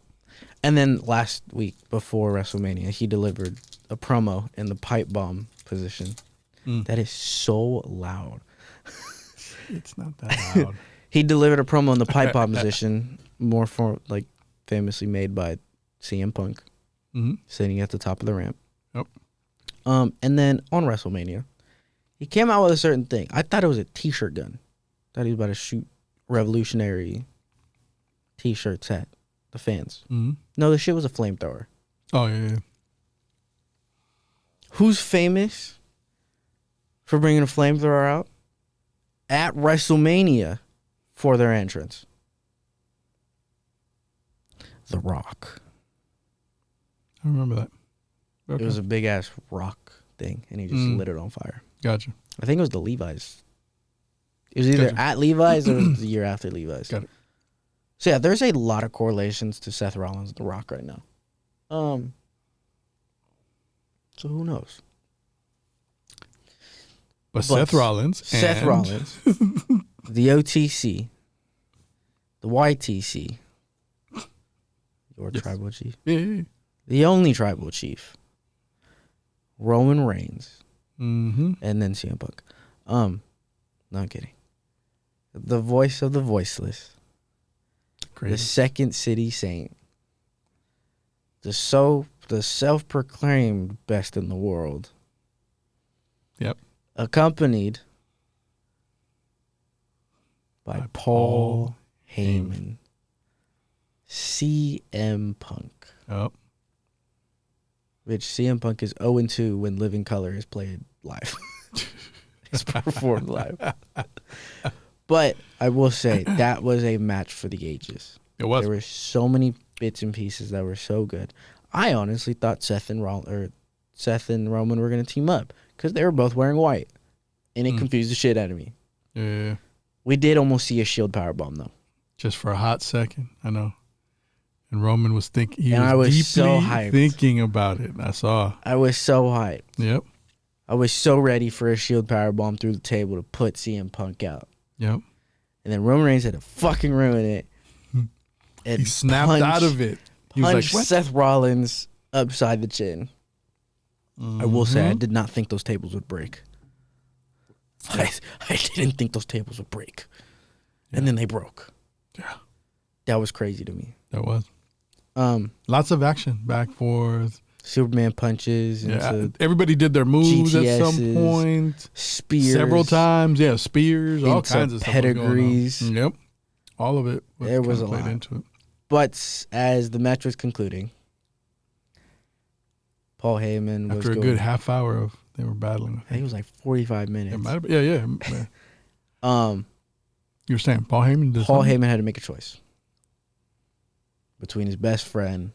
[SPEAKER 3] And then last week, before WrestleMania, he delivered a promo in the pipe bomb position. That is so loud.
[SPEAKER 2] It's not that loud.
[SPEAKER 3] He delivered a promo in the pipe bomb position, more for like famously made by CM Punk, sitting at the top of the ramp.
[SPEAKER 2] Yep.
[SPEAKER 3] And then on WrestleMania, he came out with a certain thing. I thought it was a T-shirt gun. Thought he was about to shoot revolutionary T-shirts at the fans. No, the shit was a flamethrower.
[SPEAKER 2] Oh yeah.
[SPEAKER 3] Who's famous for bringing a flamethrower out at WrestleMania for their entrance? The Rock.
[SPEAKER 2] I remember that. Okay.
[SPEAKER 3] It was a big ass rock thing, and he just lit it on fire.
[SPEAKER 2] Gotcha.
[SPEAKER 3] I think it was the Levi's. It was either at Levi's or it was the year after Levi's.
[SPEAKER 2] Got it.
[SPEAKER 3] So yeah, there's a lot of correlations to Seth Rollins and The Rock right now. So who knows?
[SPEAKER 2] But Seth Rollins,
[SPEAKER 3] the OTC, the YTC, your tribal chief, the only tribal chief, Roman Reigns, and then CM Punk. No, I'm kidding. The voice of the voiceless, the second city saint, the self-proclaimed best in the world.
[SPEAKER 2] Yep.
[SPEAKER 3] Accompanied by Paul Heyman, CM Punk.
[SPEAKER 2] Yep.
[SPEAKER 3] Which CM Punk is 0-2 when Living Color is played live. It's performed live. But I will say that was a match for the ages.
[SPEAKER 2] It was.
[SPEAKER 3] There were so many bits and pieces that were so good. I honestly thought Seth and Roman were going to team up because they were both wearing white, and it confused the shit out of me.
[SPEAKER 2] Yeah.
[SPEAKER 3] We did almost see a Shield powerbomb, though.
[SPEAKER 2] Just for a hot second, I know. And Roman was thinking.
[SPEAKER 3] I was
[SPEAKER 2] deeply
[SPEAKER 3] so hyped.
[SPEAKER 2] thinking about it. I saw.
[SPEAKER 3] I was so hyped.
[SPEAKER 2] Yep.
[SPEAKER 3] I was so ready for a Shield powerbomb through the table to put CM Punk out.
[SPEAKER 2] Yep.
[SPEAKER 3] And then Roman Reigns had to fucking ruin it. And
[SPEAKER 2] He snapped out of it. He was like, what?
[SPEAKER 3] Seth Rollins upside the chin. I will say, I did not think those tables would break. I didn't think those tables would break.
[SPEAKER 2] Yeah.
[SPEAKER 3] And then they broke.
[SPEAKER 2] Yeah.
[SPEAKER 3] That was crazy to me.
[SPEAKER 2] That was. Lots of action, back, forth.
[SPEAKER 3] Superman punches.
[SPEAKER 2] Yeah, everybody did their moves at some
[SPEAKER 3] GTSs,
[SPEAKER 2] point.
[SPEAKER 3] Spears.
[SPEAKER 2] Several times. Yeah, spears, all kinds of stuff.
[SPEAKER 3] Pedigrees.
[SPEAKER 2] Yep. All of it.
[SPEAKER 3] There was a lot.
[SPEAKER 2] Into it.
[SPEAKER 3] But as the match was concluding, Paul Heyman was
[SPEAKER 2] after a good half hour of they were battling.
[SPEAKER 3] I think it was like 45 minutes.
[SPEAKER 2] It might have been, yeah. You were saying Paul Heyman did
[SPEAKER 3] Paul
[SPEAKER 2] something?
[SPEAKER 3] Heyman had to make a choice between his best friend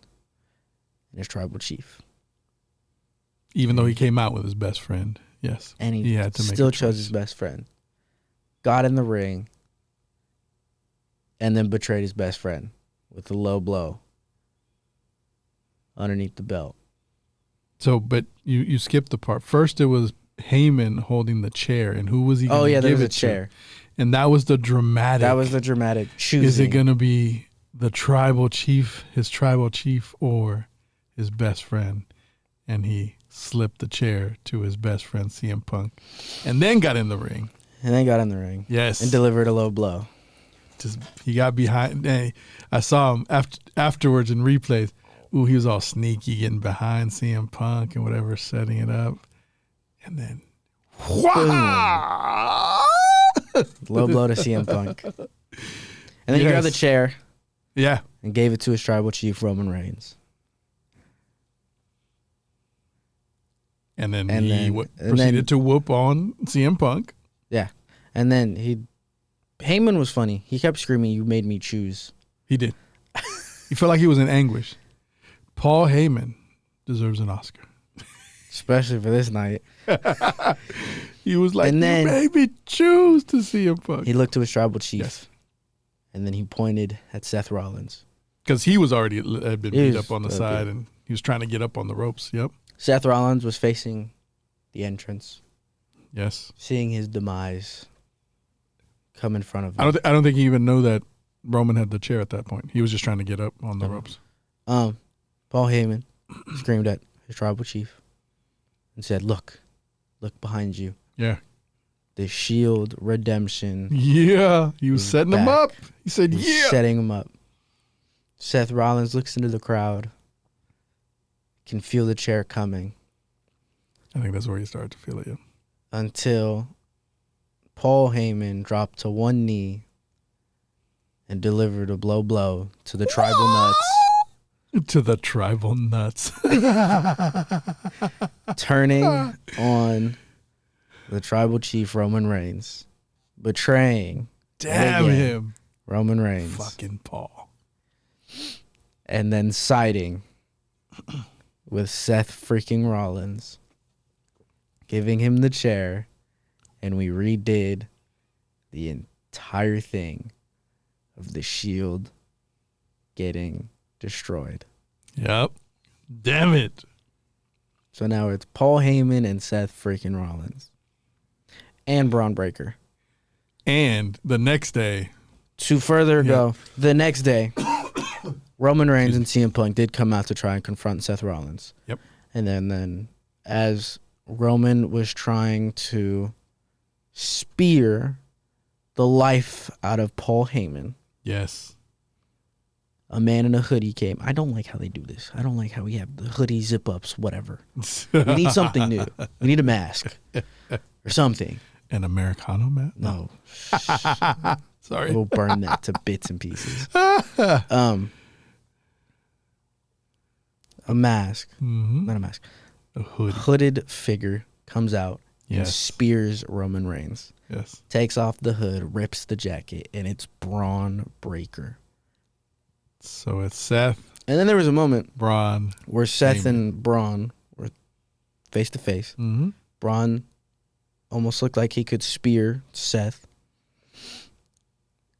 [SPEAKER 3] and his tribal chief.
[SPEAKER 2] Even though he came out with his best friend, yes.
[SPEAKER 3] And he
[SPEAKER 2] had to
[SPEAKER 3] still
[SPEAKER 2] make a
[SPEAKER 3] chose
[SPEAKER 2] choice.
[SPEAKER 3] his best friend. Got in the ring and then betrayed his best friend with a low blow underneath the belt.
[SPEAKER 2] So, but you skipped the part. First, it was Heyman holding the chair, and who was he going to give
[SPEAKER 3] there was
[SPEAKER 2] it
[SPEAKER 3] a chair.
[SPEAKER 2] to? And that was the dramatic.
[SPEAKER 3] That was the dramatic choosing.
[SPEAKER 2] Is it going to be the tribal chief, his tribal chief, or his best friend? And he slipped the chair to his best friend, CM Punk, and then got in the ring. Yes.
[SPEAKER 3] And delivered a low blow.
[SPEAKER 2] Just he got behind. I saw him afterwards in replays. Ooh, he was all sneaky, getting behind CM Punk and whatever, setting it up. And then,
[SPEAKER 3] low blow to CM Punk. And then he grabbed the chair.
[SPEAKER 2] Yeah.
[SPEAKER 3] And gave it to his tribal chief, Roman Reigns.
[SPEAKER 2] And then he proceeded to whoop on CM Punk.
[SPEAKER 3] Yeah. And then Heyman was funny. He kept screaming, "You made me choose."
[SPEAKER 2] He did. He felt like he was in anguish. Paul Heyman deserves an Oscar.
[SPEAKER 3] Especially for this night.
[SPEAKER 2] He was like,
[SPEAKER 3] and then,
[SPEAKER 2] "You made me choose to CM Punk."
[SPEAKER 3] He looked to his tribal chief.
[SPEAKER 2] Yes.
[SPEAKER 3] And then he pointed at Seth Rollins.
[SPEAKER 2] Because he was already had been beat up on the side, and he was trying to get up on the ropes. Yep.
[SPEAKER 3] Seth Rollins was facing the entrance.
[SPEAKER 2] Yes.
[SPEAKER 3] Seeing his demise come in front of him.
[SPEAKER 2] I don't think he even knew that Roman had the chair at that point. He was just trying to get up on the ropes.
[SPEAKER 3] Paul Heyman screamed at his tribal chief and said, look behind you.
[SPEAKER 2] Yeah.
[SPEAKER 3] The Shield redemption.
[SPEAKER 2] Yeah. He was setting him up. He said,
[SPEAKER 3] setting him up. Seth Rollins looks into the crowd. Can feel the chair coming.
[SPEAKER 2] I think that's where he started to feel it, yeah.
[SPEAKER 3] Until Paul Heyman dropped to one knee and delivered a blow to the tribal nuts.
[SPEAKER 2] To the tribal nuts.
[SPEAKER 3] Turning on the tribal chief, Roman Reigns. Betraying.
[SPEAKER 2] Damn him.
[SPEAKER 3] Roman Reigns.
[SPEAKER 2] Fucking Paul.
[SPEAKER 3] And then siding with Seth freaking Rollins. Giving him the chair. And we redid the entire thing of the Shield getting destroyed.
[SPEAKER 2] Yep. Damn it.
[SPEAKER 3] So now it's Paul Heyman and Seth freaking Rollins. And Braun Breaker.
[SPEAKER 2] And the next day.
[SPEAKER 3] To further go, the next day, Roman Reigns and CM Punk did come out to try and confront Seth Rollins.
[SPEAKER 2] Yep.
[SPEAKER 3] And then as Roman was trying to spear the life out of Paul Heyman.
[SPEAKER 2] Yes.
[SPEAKER 3] A man in a hoodie came. I don't like how they do this. I don't like how we have the hoodie zip-ups, whatever. We need something new. We need a mask or something.
[SPEAKER 2] An Americano mask?
[SPEAKER 3] No.
[SPEAKER 2] Sorry.
[SPEAKER 3] We'll burn that to bits and pieces. A mask.
[SPEAKER 2] Mm-hmm.
[SPEAKER 3] Not a mask.
[SPEAKER 2] A hoodie.
[SPEAKER 3] Hooded figure comes out and
[SPEAKER 2] Yes.
[SPEAKER 3] spears Roman Reigns.
[SPEAKER 2] Yes.
[SPEAKER 3] Takes off the hood, rips the jacket, and it's Braun Breaker.
[SPEAKER 2] So it's Seth,
[SPEAKER 3] And then there was a moment
[SPEAKER 2] Braun.
[SPEAKER 3] where Seth
[SPEAKER 2] Heyman.
[SPEAKER 3] and Braun were face to face.
[SPEAKER 2] Mm-hmm.
[SPEAKER 3] Braun almost looked like he could spear Seth.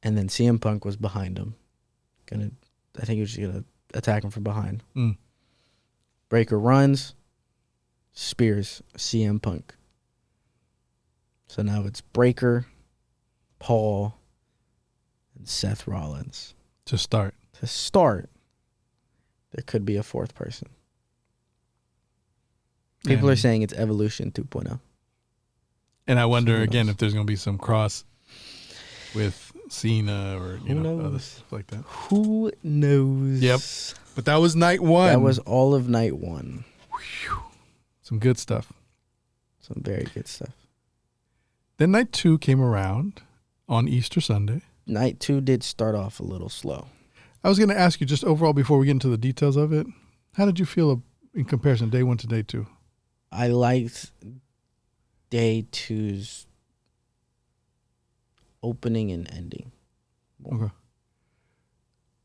[SPEAKER 3] and then CM Punk was behind him. I think he was gonna attack him from behind. Breaker runs, spears CM Punk. So now it's Breaker, Paul, and Seth Rollins.
[SPEAKER 2] To start.
[SPEAKER 3] There could be a fourth person. People are saying it's Evolution 2.0.
[SPEAKER 2] And I wonder, again, if there's going to be some cross with Cena or, other stuff like that.
[SPEAKER 3] Who knows?
[SPEAKER 2] Yep. But that was night one.
[SPEAKER 3] That was all of night one.
[SPEAKER 2] Whew. Some good stuff.
[SPEAKER 3] Some very good stuff.
[SPEAKER 2] Then night 2 came around on Easter Sunday.
[SPEAKER 3] Night 2 did start off a little slow.
[SPEAKER 2] I was going to ask you just overall before we get into the details of it, how did you feel in comparison day 1 to day 2?
[SPEAKER 3] I liked day 2's opening and ending.
[SPEAKER 2] Okay.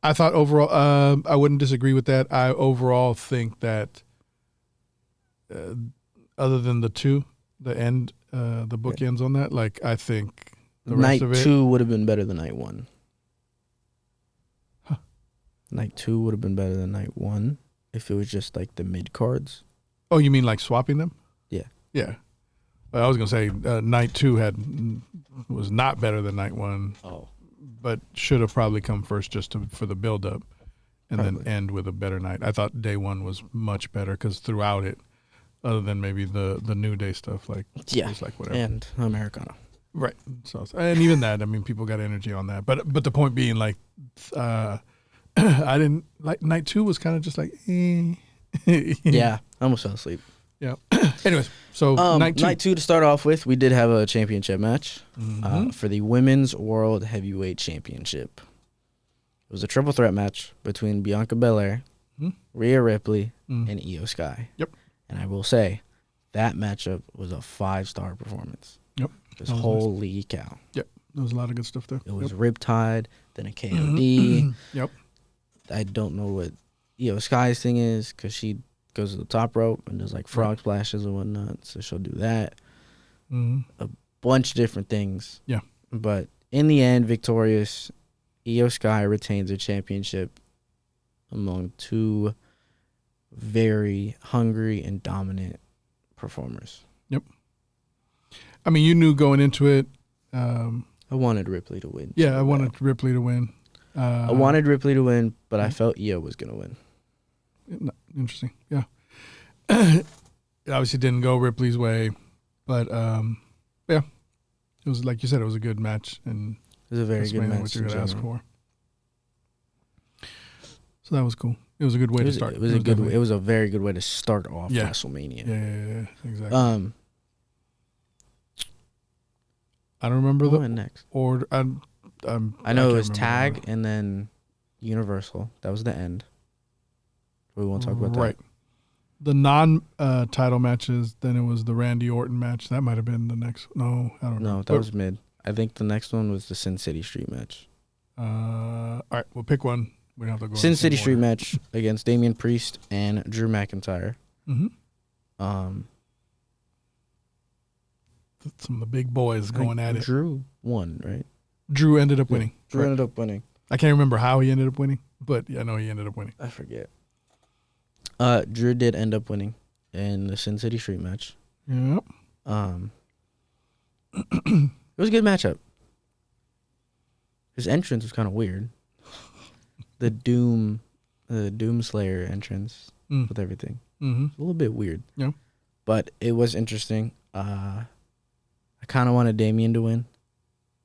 [SPEAKER 2] I thought overall, I wouldn't disagree with that. I overall think that other than the end, the bookends on that, like I think the rest of it.
[SPEAKER 3] Night 2 would have been better than night 1.
[SPEAKER 2] Huh.
[SPEAKER 3] Night 2 would have been better than night 1 if it was just like the mid cards.
[SPEAKER 2] Oh, you mean like swapping them?
[SPEAKER 3] Yeah.
[SPEAKER 2] Yeah. I was going to say night 2 was not better than night 1.
[SPEAKER 3] Oh.
[SPEAKER 2] But should have probably come first just for the build up and
[SPEAKER 3] Probably.
[SPEAKER 2] then end with a better night. I thought day 1 was much better because throughout it, other than maybe the New Day stuff, like,
[SPEAKER 3] Yeah.
[SPEAKER 2] it was like whatever.
[SPEAKER 3] And Americana.
[SPEAKER 2] Right. So, and even that, I mean, people got energy on that. But the point being, like, I didn't like night 2 was kind of just like, eh.
[SPEAKER 3] Yeah. I almost fell asleep.
[SPEAKER 2] Yeah. Anyways, so night 2.
[SPEAKER 3] Night 2 to start off with, we did have a championship match
[SPEAKER 2] Mm-hmm.
[SPEAKER 3] for the Women's World Heavyweight Championship. It was a triple threat match between Bianca Belair, Rhea Ripley, and Io Sky.
[SPEAKER 2] Yep.
[SPEAKER 3] And I will say, that matchup was a 5-star performance.
[SPEAKER 2] Yep.
[SPEAKER 3] Just holy cow.
[SPEAKER 2] Yep. There was a lot of good stuff there.
[SPEAKER 3] It was Riptide, then a KOD.
[SPEAKER 2] Yep.
[SPEAKER 3] I don't know what Io Sky's thing is because she goes to the top rope and there's like frog splashes and whatnot. So she'll do that. A bunch of different things.
[SPEAKER 2] Yeah.
[SPEAKER 3] But in the end, victorious, Io Sky retains her championship among 2 very hungry and dominant performers.
[SPEAKER 2] Yep. I mean, you knew going into it.
[SPEAKER 3] I wanted Ripley to win.
[SPEAKER 2] Yeah, I wanted Ripley to win.
[SPEAKER 3] I wanted Ripley to win, but I felt Io was going to win.
[SPEAKER 2] Interesting. Yeah. It obviously didn't go Ripley's way, but yeah, it was like you said, it was a good match, and
[SPEAKER 3] It was a very good match.
[SPEAKER 2] What you're gonna ask for. So that was cool. It was a good way to start.
[SPEAKER 3] It was a very good way to start off WrestleMania.
[SPEAKER 2] Yeah, exactly. I don't remember
[SPEAKER 3] what went next.
[SPEAKER 2] order.
[SPEAKER 3] I know it was tag and then Universal. That was the end. We won't talk about that.
[SPEAKER 2] Right. The non-title matches, then it was the Randy Orton match. That might have been the next. No, I don't know.
[SPEAKER 3] No, that was mid. I think the next one was the Sin City Street match.
[SPEAKER 2] All right, we'll pick one. We don't have to go.
[SPEAKER 3] Sin City Street match against Damian Priest and Drew McIntyre.
[SPEAKER 2] Mm-hmm. Some of the big boys going at it.
[SPEAKER 3] Drew won, right?
[SPEAKER 2] Drew ended up winning.
[SPEAKER 3] Drew ended up winning.
[SPEAKER 2] I can't remember how he ended up winning, but I know he ended up winning.
[SPEAKER 3] I forget. Drew did end up winning in the Sin City Street match.
[SPEAKER 2] Yep.
[SPEAKER 3] It was a good matchup. His entrance was kind of weird. The Doom Slayer entrance with everything.
[SPEAKER 2] Mm-hmm.
[SPEAKER 3] A little bit weird.
[SPEAKER 2] Yeah.
[SPEAKER 3] But it was interesting. I kind of wanted Damian to win.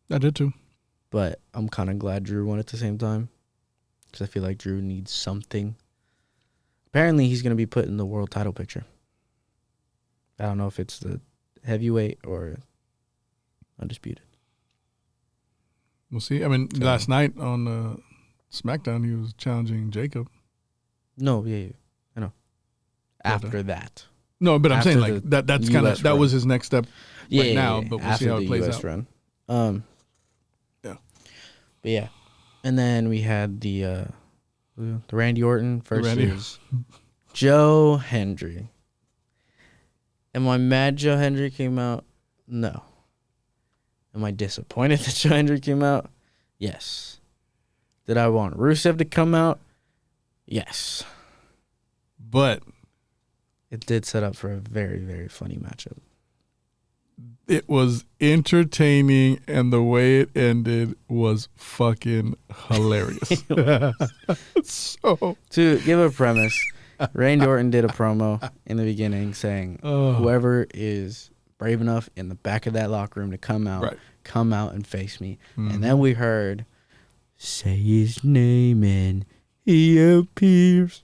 [SPEAKER 2] I did too.
[SPEAKER 3] But I'm kind of glad Drew won at the same time. Because I feel like Drew needs something. Apparently, he's going to be put in the world title picture. I don't know if it's the heavyweight or undisputed.
[SPEAKER 2] We'll see. I mean, last night on SmackDown, he was challenging Jacob.
[SPEAKER 3] No, yeah. I know. After that.
[SPEAKER 2] No, but I'm saying like that's kind of that
[SPEAKER 3] run.
[SPEAKER 2] was his next step
[SPEAKER 3] Yeah,
[SPEAKER 2] now, but we'll see how it plays
[SPEAKER 3] US
[SPEAKER 2] out.
[SPEAKER 3] Run.
[SPEAKER 2] Yeah.
[SPEAKER 3] But yeah. And then we had the Randy Orton versus Joe Hendry. Am I mad Joe Hendry came out? No. Am I disappointed that Joe Hendry came out? Yes. Did I want Rusev to come out? Yes.
[SPEAKER 2] But
[SPEAKER 3] It did set up for a very, very funny matchup.
[SPEAKER 2] it was entertaining, and the way it ended was fucking hilarious. So,
[SPEAKER 3] To give a premise, Randy Orton did a promo in the beginning saying, whoever is brave enough in the back of that locker room to come out and face me.
[SPEAKER 2] Mm-hmm.
[SPEAKER 3] And then we heard, say his name and he appears.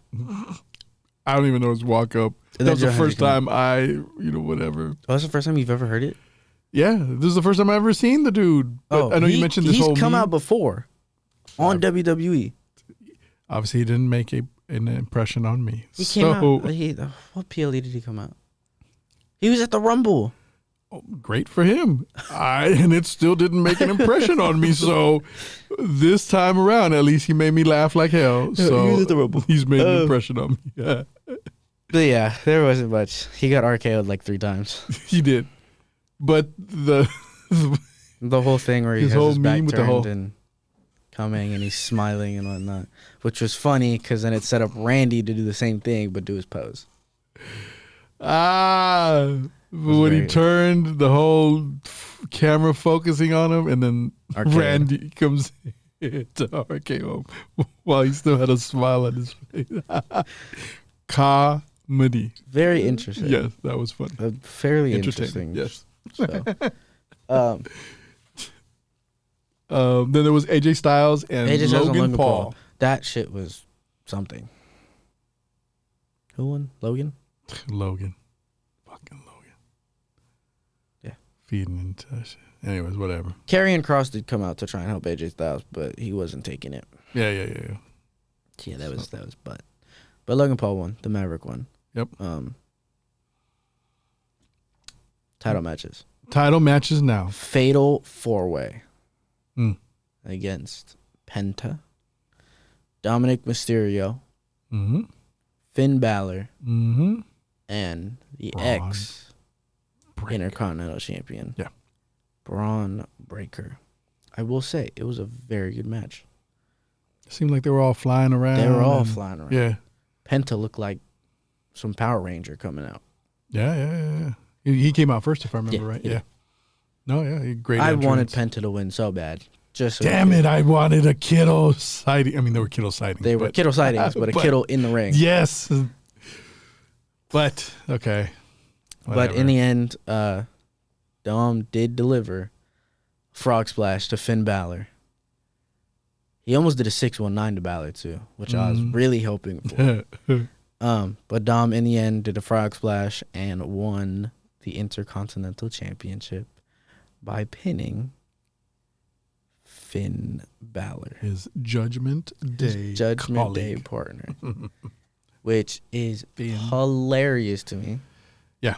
[SPEAKER 2] I don't even know his walk up. That was the first time whatever.
[SPEAKER 3] Oh, that's the first time you've ever heard it?
[SPEAKER 2] Yeah, this is the first time I've ever seen the dude. But I know you mentioned this whole
[SPEAKER 3] He's come
[SPEAKER 2] meme.
[SPEAKER 3] out before on WWE.
[SPEAKER 2] Obviously, he didn't make an impression on me.
[SPEAKER 3] He came out. What PLE did he come out? He was at the Rumble.
[SPEAKER 2] Oh, great for him. And it still didn't make an impression on me. So this time around, at least he made me laugh like hell. So
[SPEAKER 3] he was at the Rumble.
[SPEAKER 2] He's made an impression on me. Yeah.
[SPEAKER 3] But yeah, there wasn't much. He got RKO'd like 3 times.
[SPEAKER 2] He did. But the
[SPEAKER 3] whole thing where he
[SPEAKER 2] his
[SPEAKER 3] has
[SPEAKER 2] whole
[SPEAKER 3] his back
[SPEAKER 2] meme with
[SPEAKER 3] turned
[SPEAKER 2] the
[SPEAKER 3] and coming and he's smiling and whatnot, which was funny because then it set up Randy to do the same thing but do his pose.
[SPEAKER 2] When he turned, the whole camera focusing on him, and then Randy comes in to RKO while he still had a smile on his face. Comedy.
[SPEAKER 3] Very interesting.
[SPEAKER 2] Yes, that was funny.
[SPEAKER 3] Fairly interesting.
[SPEAKER 2] Yes.
[SPEAKER 3] So,
[SPEAKER 2] then there was AJ Styles and Logan Paul.
[SPEAKER 3] That shit was something. Who won? Logan?
[SPEAKER 2] Logan. Fucking Logan.
[SPEAKER 3] Yeah.
[SPEAKER 2] Feeding into that shit. Anyways, whatever.
[SPEAKER 3] Karrion Kross did come out to try and help AJ Styles, but he wasn't taking it.
[SPEAKER 2] Yeah.
[SPEAKER 3] Yeah, that was butt. But Logan Paul won. The Maverick won.
[SPEAKER 2] Yep.
[SPEAKER 3] Title matches.
[SPEAKER 2] Title matches now.
[SPEAKER 3] Fatal 4-way against Penta, Dominic Mysterio, Finn Balor, and the Intercontinental Champion, Braun Breaker. I will say, it was a very good match.
[SPEAKER 2] It seemed like they were all flying around.
[SPEAKER 3] They were all flying around.
[SPEAKER 2] Yeah.
[SPEAKER 3] Penta looked like some Power Ranger coming out.
[SPEAKER 2] Yeah. He came out first, if I remember right. Yeah. No, yeah, great.
[SPEAKER 3] I wanted Penta to win so bad.
[SPEAKER 2] Damn it! I wanted a Kittle sighting. I mean, there were Kittle sightings.
[SPEAKER 3] They were Kittle sightings, but a Kittle in the ring.
[SPEAKER 2] Yes. But okay. Whatever.
[SPEAKER 3] But in the end, Dom did deliver Frog Splash to Finn Balor. He almost did a 619 to Balor too, which I was really hoping for. But Dom in the end did a Frog Splash and won the Intercontinental Championship by pinning Finn Balor,
[SPEAKER 2] his Judgment Day
[SPEAKER 3] partner, which is hilarious to me.
[SPEAKER 2] Yeah,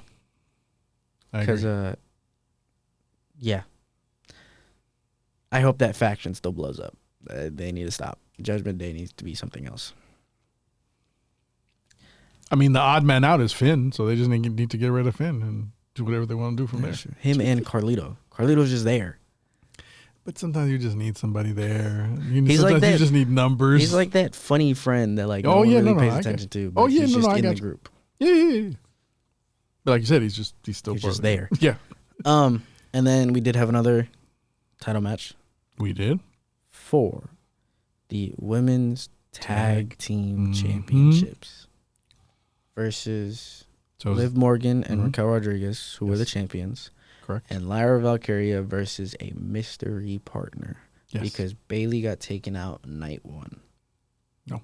[SPEAKER 3] because I hope that faction still blows up. They need to stop. Judgment Day needs to be something else.
[SPEAKER 2] I mean, the odd man out is Finn, so they just need to get rid of Finn and do whatever they want to do from there.
[SPEAKER 3] Him and Carlito. Carlito's just there.
[SPEAKER 2] But sometimes you just need somebody there.
[SPEAKER 3] He's like that,
[SPEAKER 2] you just need numbers.
[SPEAKER 3] He's like that funny friend that no one really pays attention to. But he's just in the group.
[SPEAKER 2] Yeah. But like you said, he's still
[SPEAKER 3] just there.
[SPEAKER 2] Yeah.
[SPEAKER 3] And then we did have another title match.
[SPEAKER 2] We did?
[SPEAKER 3] For the women's tag team championships versus Liv Morgan and Raquel Rodriguez, who were the champions.
[SPEAKER 2] Correct.
[SPEAKER 3] And Lyra Valkyria versus a mystery partner.
[SPEAKER 2] Yes.
[SPEAKER 3] Because Bayley got taken out night 1.
[SPEAKER 2] No.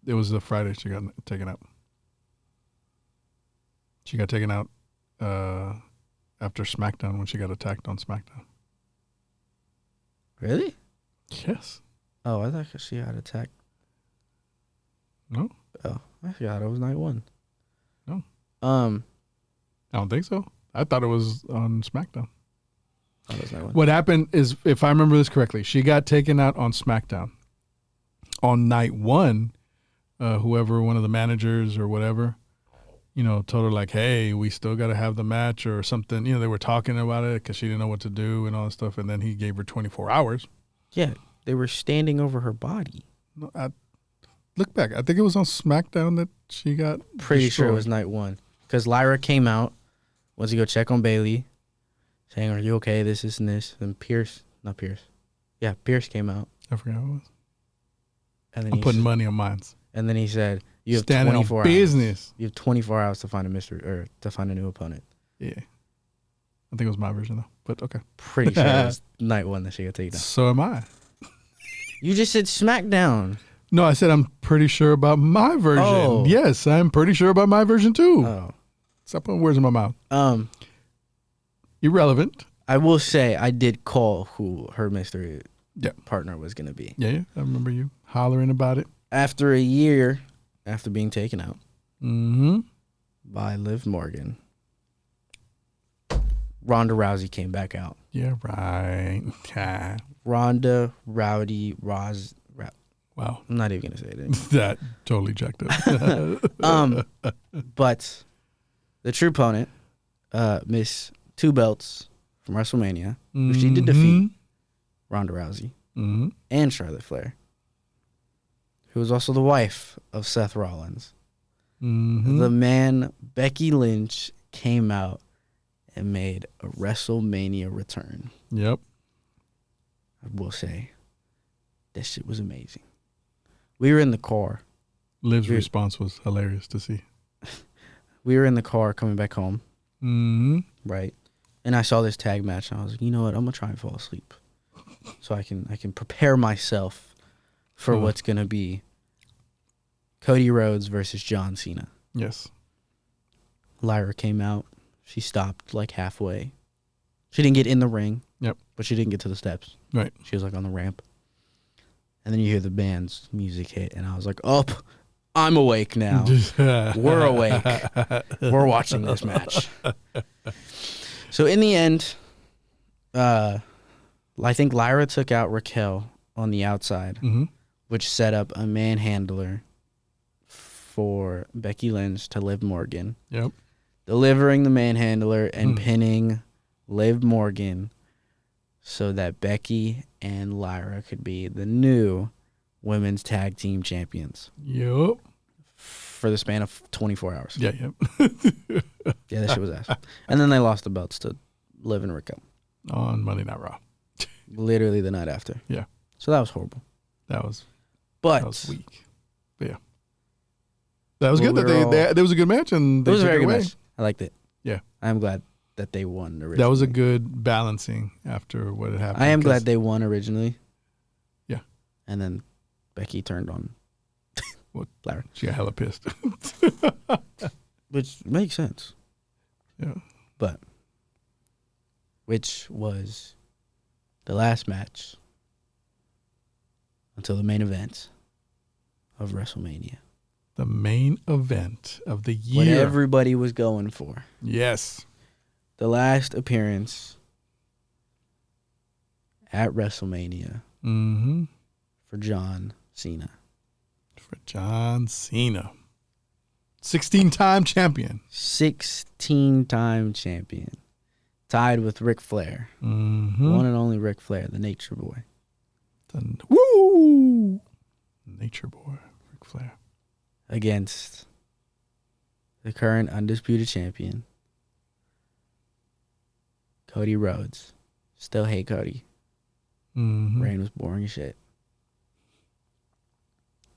[SPEAKER 2] It was the Friday she got taken out. She got taken out after SmackDown when she got attacked on SmackDown.
[SPEAKER 3] Really?
[SPEAKER 2] Yes.
[SPEAKER 3] Oh, I thought she got attacked.
[SPEAKER 2] No.
[SPEAKER 3] Oh, I forgot it was night 1.
[SPEAKER 2] No. I don't think so. I thought it was on SmackDown.
[SPEAKER 3] Oh, that's night 1.
[SPEAKER 2] What happened is, if I remember this correctly, she got taken out on SmackDown. On night 1, whoever, one of the managers or whatever, told her like, hey, we still got to have the match or something. They were talking about it because she didn't know what to do and all that stuff. And then he gave her 24 hours.
[SPEAKER 3] Yeah. They were standing over her body.
[SPEAKER 2] No, look back. I think it was on SmackDown that she got
[SPEAKER 3] Pretty
[SPEAKER 2] destroyed.
[SPEAKER 3] sure it was night one. Because Lyra came out, went to go check on Bailey, saying, "Are you okay? This, and this." And Pierce came out.
[SPEAKER 2] I forgot what it was.
[SPEAKER 3] And then
[SPEAKER 2] I'm putting money on mines.
[SPEAKER 3] And then he said, "You have
[SPEAKER 2] Standing
[SPEAKER 3] 24
[SPEAKER 2] on business.
[SPEAKER 3] hours. You have 24 hours to find a mystery or to find a new opponent."
[SPEAKER 2] Yeah. I think it was my version, though. But okay.
[SPEAKER 3] Pretty sure it was night one that she got taken down.
[SPEAKER 2] So am I.
[SPEAKER 3] You just said SmackDown.
[SPEAKER 2] No, I said I'm pretty sure about my version.
[SPEAKER 3] Oh.
[SPEAKER 2] Yes, I'm pretty sure about my version, too.
[SPEAKER 3] Oh.
[SPEAKER 2] Stop putting words in my mouth. Irrelevant.
[SPEAKER 3] I will say I did call who her mystery partner was going to be.
[SPEAKER 2] Yeah, I remember you hollering about it.
[SPEAKER 3] After a year after being taken out
[SPEAKER 2] Mm-hmm.
[SPEAKER 3] by Liv Morgan, Ronda Rousey came back out.
[SPEAKER 2] Yeah, right.
[SPEAKER 3] Ronda Rowdy Roz.
[SPEAKER 2] Wow.
[SPEAKER 3] I'm not even going to say it anymore.
[SPEAKER 2] That totally jacked up.
[SPEAKER 3] But the true opponent, Miss Two Belts from WrestleMania, who she did defeat Ronda Rousey and Charlotte Flair, who was also the wife of Seth Rollins. The man, Becky Lynch, came out and made a WrestleMania return.
[SPEAKER 2] Yep.
[SPEAKER 3] I will say, that shit was amazing. We were in the car.
[SPEAKER 2] Liv's response was hilarious to see.
[SPEAKER 3] We were in the car coming back home. Right? And I saw this tag match, and I was like, you know what? I'm going to try and fall asleep so I can prepare myself for what's going to be Cody Rhodes versus John Cena.
[SPEAKER 2] Yes.
[SPEAKER 3] Lyra came out. She stopped like halfway. She didn't get in the ring.
[SPEAKER 2] Yep.
[SPEAKER 3] But she didn't get to the steps.
[SPEAKER 2] Right.
[SPEAKER 3] She was like on the ramp. And then you hear the band's music hit, and I was like, oh, I'm awake now. We're awake. We're watching this match. So in the end, I think Lyra took out Raquel on the outside, which set up a manhandler for Becky Lynch to Liv Morgan.
[SPEAKER 2] Yep.
[SPEAKER 3] Delivering the manhandler and pinning Liv Morgan so that Becky and Lyra could be the new women's tag team champions.
[SPEAKER 2] Yep.
[SPEAKER 3] For the span of 24 hours.
[SPEAKER 2] Yeah, yep.
[SPEAKER 3] Yeah, that shit was ass. And then they lost the belts to Liv and Raquel.
[SPEAKER 2] On Monday Night Raw.
[SPEAKER 3] Literally the night after.
[SPEAKER 2] Yeah.
[SPEAKER 3] So that was horrible.
[SPEAKER 2] That was weak. But yeah. That was good. That was a good match. And
[SPEAKER 3] it was a very good match. I liked it.
[SPEAKER 2] Yeah.
[SPEAKER 3] I'm glad that they won originally.
[SPEAKER 2] That was a good balancing after what had happened.
[SPEAKER 3] I am glad they won originally.
[SPEAKER 2] Yeah.
[SPEAKER 3] And then Becky turned on Lyra.
[SPEAKER 2] She got hella pissed.
[SPEAKER 3] Which makes sense.
[SPEAKER 2] Yeah.
[SPEAKER 3] But which was the last match until the main event of WrestleMania.
[SPEAKER 2] The main event of the year.
[SPEAKER 3] What everybody was going for.
[SPEAKER 2] Yes.
[SPEAKER 3] The last appearance at WrestleMania for John Cena.
[SPEAKER 2] For John Cena. 16-time champion.
[SPEAKER 3] 16-time champion. Tied with Ric Flair. One and only Ric Flair, the Nature Boy.
[SPEAKER 2] Woo! Nature Boy, Ric Flair.
[SPEAKER 3] Against the current undisputed champion, Cody Rhodes. Still hate Cody. Reign was boring as shit.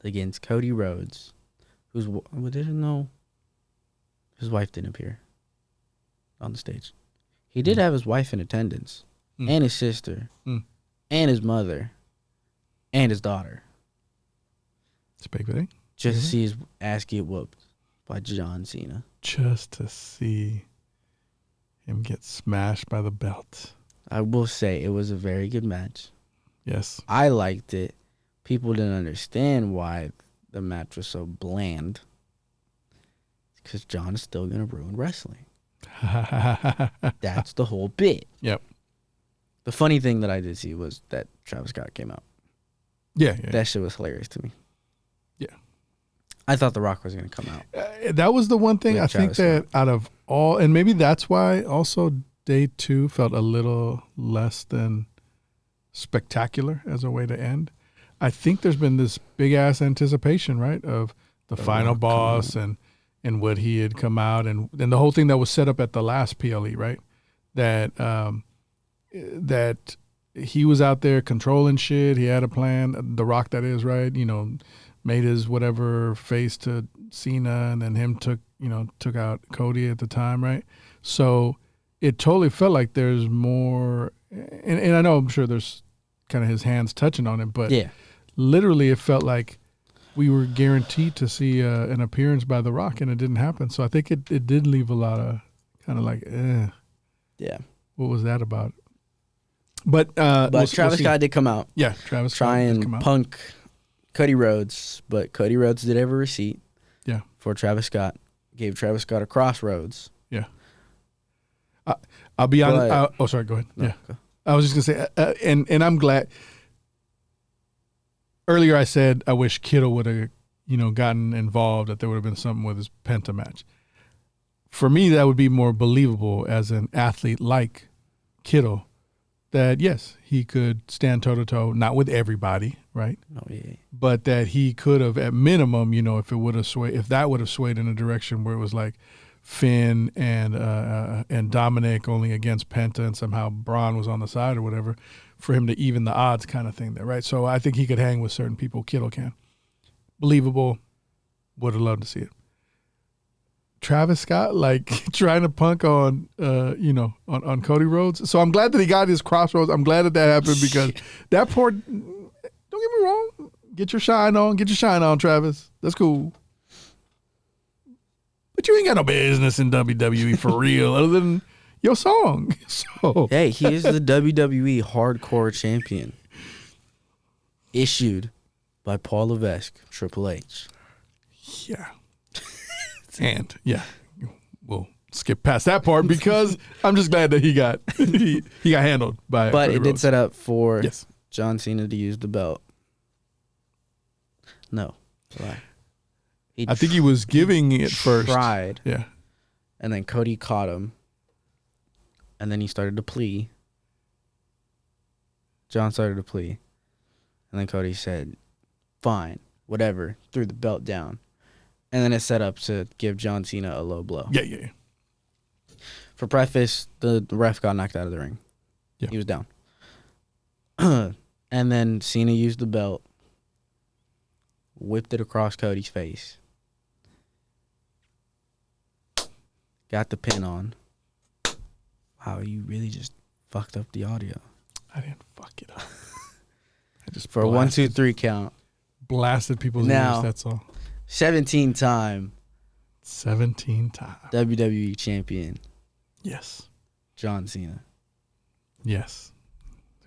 [SPEAKER 3] Against Cody Rhodes, whose wife didn't appear on the stage. He did have his wife in attendance, and his sister, and his mother, and his daughter.
[SPEAKER 2] It's a big thing.
[SPEAKER 3] Just to see his ass get whooped by John Cena.
[SPEAKER 2] Just to see him get smashed by the belt.
[SPEAKER 3] I will say it was a very good match.
[SPEAKER 2] Yes.
[SPEAKER 3] I liked it. People didn't understand why the match was so bland. Because John is still going to ruin wrestling. That's the whole bit.
[SPEAKER 2] Yep.
[SPEAKER 3] The funny thing that I did see was that Travis Scott came out.
[SPEAKER 2] Yeah.
[SPEAKER 3] That shit was hilarious to me.
[SPEAKER 2] Yeah.
[SPEAKER 3] I thought The Rock was going to come out.
[SPEAKER 2] That was the one thing
[SPEAKER 3] With
[SPEAKER 2] I think
[SPEAKER 3] Travis
[SPEAKER 2] that out of all, and maybe that's why also day 2 felt a little less than spectacular as a way to end. I think there's been this big ass anticipation, right, of the final boss and what he had come out and the whole thing that was set up at the last PLE, right? That that he was out there controlling shit. He had a plan. The Rock, that is, right? You know, made his whatever face to Cena, and then him took out Cody at the time, right? So it totally felt like there's more, and I know I'm sure there's kind of his hands touching on it, but literally it felt like we were guaranteed to see an appearance by The Rock, and it didn't happen. So I think it did leave a lot of kind of like, what was that about? But
[SPEAKER 3] Travis Scott did come out.
[SPEAKER 2] Yeah, Travis Scott
[SPEAKER 3] try
[SPEAKER 2] did come
[SPEAKER 3] and
[SPEAKER 2] out.
[SPEAKER 3] punk Cody Rhodes, but Cody Rhodes did have a receipt.
[SPEAKER 2] Yeah.
[SPEAKER 3] For Travis Scott, gave Travis Scott a crossroads.
[SPEAKER 2] Yeah. I'll be honest. Oh, sorry. Go ahead.
[SPEAKER 3] No,
[SPEAKER 2] yeah.
[SPEAKER 3] go.
[SPEAKER 2] I was just gonna say, and I'm glad. Earlier, I said I wish Kittle would have, gotten involved. That there would have been something with his Penta match. For me, that would be more believable as an athlete like Kittle. That yes, he could stand toe to toe, not with everybody, right?
[SPEAKER 3] Oh yeah.
[SPEAKER 2] But that he could have, at minimum, if it would have swayed, if that would have swayed in a direction where it was like Finn and Dominic only against Penta, and somehow Braun was on the side or whatever, for him to even the odds kind of thing there, right? So I think he could hang with certain people. Kittle can. Believable. Would have loved to see it. Travis Scott, like trying to punk on Cody Rhodes. So I'm glad that he got his crossroads. I'm glad that happened because that poor, don't get me wrong, get your shine on, Travis. That's cool. But you ain't got no business in WWE for real other than your song. So
[SPEAKER 3] hey, he is the WWE Hardcore Champion, issued by Paul Levesque, Triple H.
[SPEAKER 2] Yeah. And we'll skip past that part because I'm just glad that he got handled by.
[SPEAKER 3] But
[SPEAKER 2] Cody
[SPEAKER 3] it did
[SPEAKER 2] Rhodes.
[SPEAKER 3] set up for
[SPEAKER 2] Yes.
[SPEAKER 3] John Cena to use the belt. No, lie.
[SPEAKER 2] I think he was giving it first.
[SPEAKER 3] Tried.
[SPEAKER 2] Yeah.
[SPEAKER 3] And then Cody caught him. And then he started to plea. John started to plea. And then Cody said, fine, whatever, threw the belt down. And then it set up to give John Cena a low blow.
[SPEAKER 2] Yeah.
[SPEAKER 3] For preface, the ref got knocked out of the ring.
[SPEAKER 2] Yeah.
[SPEAKER 3] He was down. And then Cena used the belt, whipped it across Cody's face, got the pin on. Wow, you really just fucked up the audio.
[SPEAKER 2] I didn't fuck it up. I just
[SPEAKER 3] For a 1, 2, 3 count.
[SPEAKER 2] blasted people's
[SPEAKER 3] Now-
[SPEAKER 2] ears. That's all.
[SPEAKER 3] 17-time
[SPEAKER 2] 17 times.
[SPEAKER 3] WWE champion
[SPEAKER 2] Yes.
[SPEAKER 3] John Cena.
[SPEAKER 2] Yes.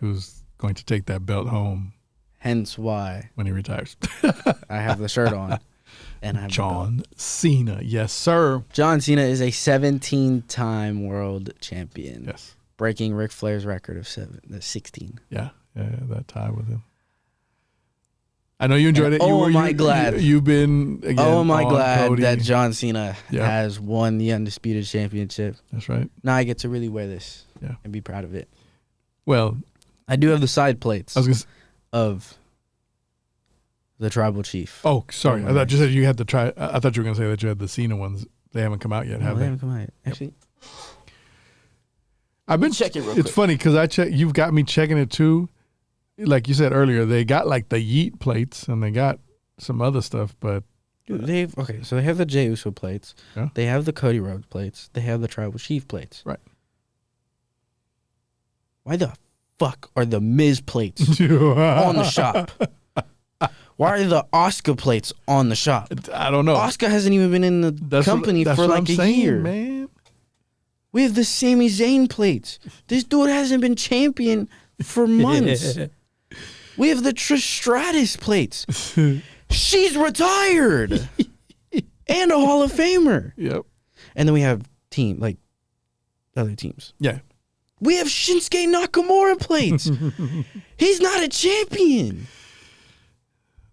[SPEAKER 2] Who's going to take that belt home
[SPEAKER 3] Hence why
[SPEAKER 2] when he retires?
[SPEAKER 3] I have the shirt on. And I have the belt.
[SPEAKER 2] John Cena. Yes, sir.
[SPEAKER 3] John Cena is a 17-time world champion.
[SPEAKER 2] Yes.
[SPEAKER 3] Breaking Ric Flair's record of 16.
[SPEAKER 2] Yeah, that tie with him. I know you enjoyed it.
[SPEAKER 3] Glad.
[SPEAKER 2] You've been again.
[SPEAKER 3] Oh, am I
[SPEAKER 2] on
[SPEAKER 3] glad
[SPEAKER 2] Cody.
[SPEAKER 3] that John Cena
[SPEAKER 2] Yeah.
[SPEAKER 3] has won the Undisputed Championship.
[SPEAKER 2] That's right.
[SPEAKER 3] Now I get to really wear this
[SPEAKER 2] Yeah.
[SPEAKER 3] and be proud of it.
[SPEAKER 2] Well,
[SPEAKER 3] I do have the side plates
[SPEAKER 2] I was gonna.
[SPEAKER 3] of the Tribal Chief.
[SPEAKER 2] Oh, sorry. I thought you said you had to try. I thought you were gonna say that you had the Cena ones. They haven't come out yet,
[SPEAKER 3] No,
[SPEAKER 2] have
[SPEAKER 3] they
[SPEAKER 2] they?
[SPEAKER 3] haven't come out yet. Actually,
[SPEAKER 2] I've been
[SPEAKER 3] check it real
[SPEAKER 2] It's
[SPEAKER 3] quick.
[SPEAKER 2] funny because I check. You've got me checking it too. Like you said earlier, they got like the Yeet plates and they got some other stuff, but
[SPEAKER 3] dude, they have the Jey Uso plates.
[SPEAKER 2] Yeah.
[SPEAKER 3] They have the Cody Rhodes plates. They have the Tribal Chief plates.
[SPEAKER 2] Right.
[SPEAKER 3] Why the fuck are the Miz plates on the shop? Why are the Oscar plates on the shop?
[SPEAKER 2] I don't know.
[SPEAKER 3] Oscar hasn't even been in the company for
[SPEAKER 2] what
[SPEAKER 3] like
[SPEAKER 2] I'm
[SPEAKER 3] a
[SPEAKER 2] saying,
[SPEAKER 3] year.
[SPEAKER 2] man.
[SPEAKER 3] We have the Sami Zayn plates. This dude hasn't been champion for months. We have the Trish Stratus plates. She's retired and a Hall of Famer.
[SPEAKER 2] Yep.
[SPEAKER 3] And then we have other teams.
[SPEAKER 2] Yeah.
[SPEAKER 3] We have Shinsuke Nakamura plates. He's not a champion.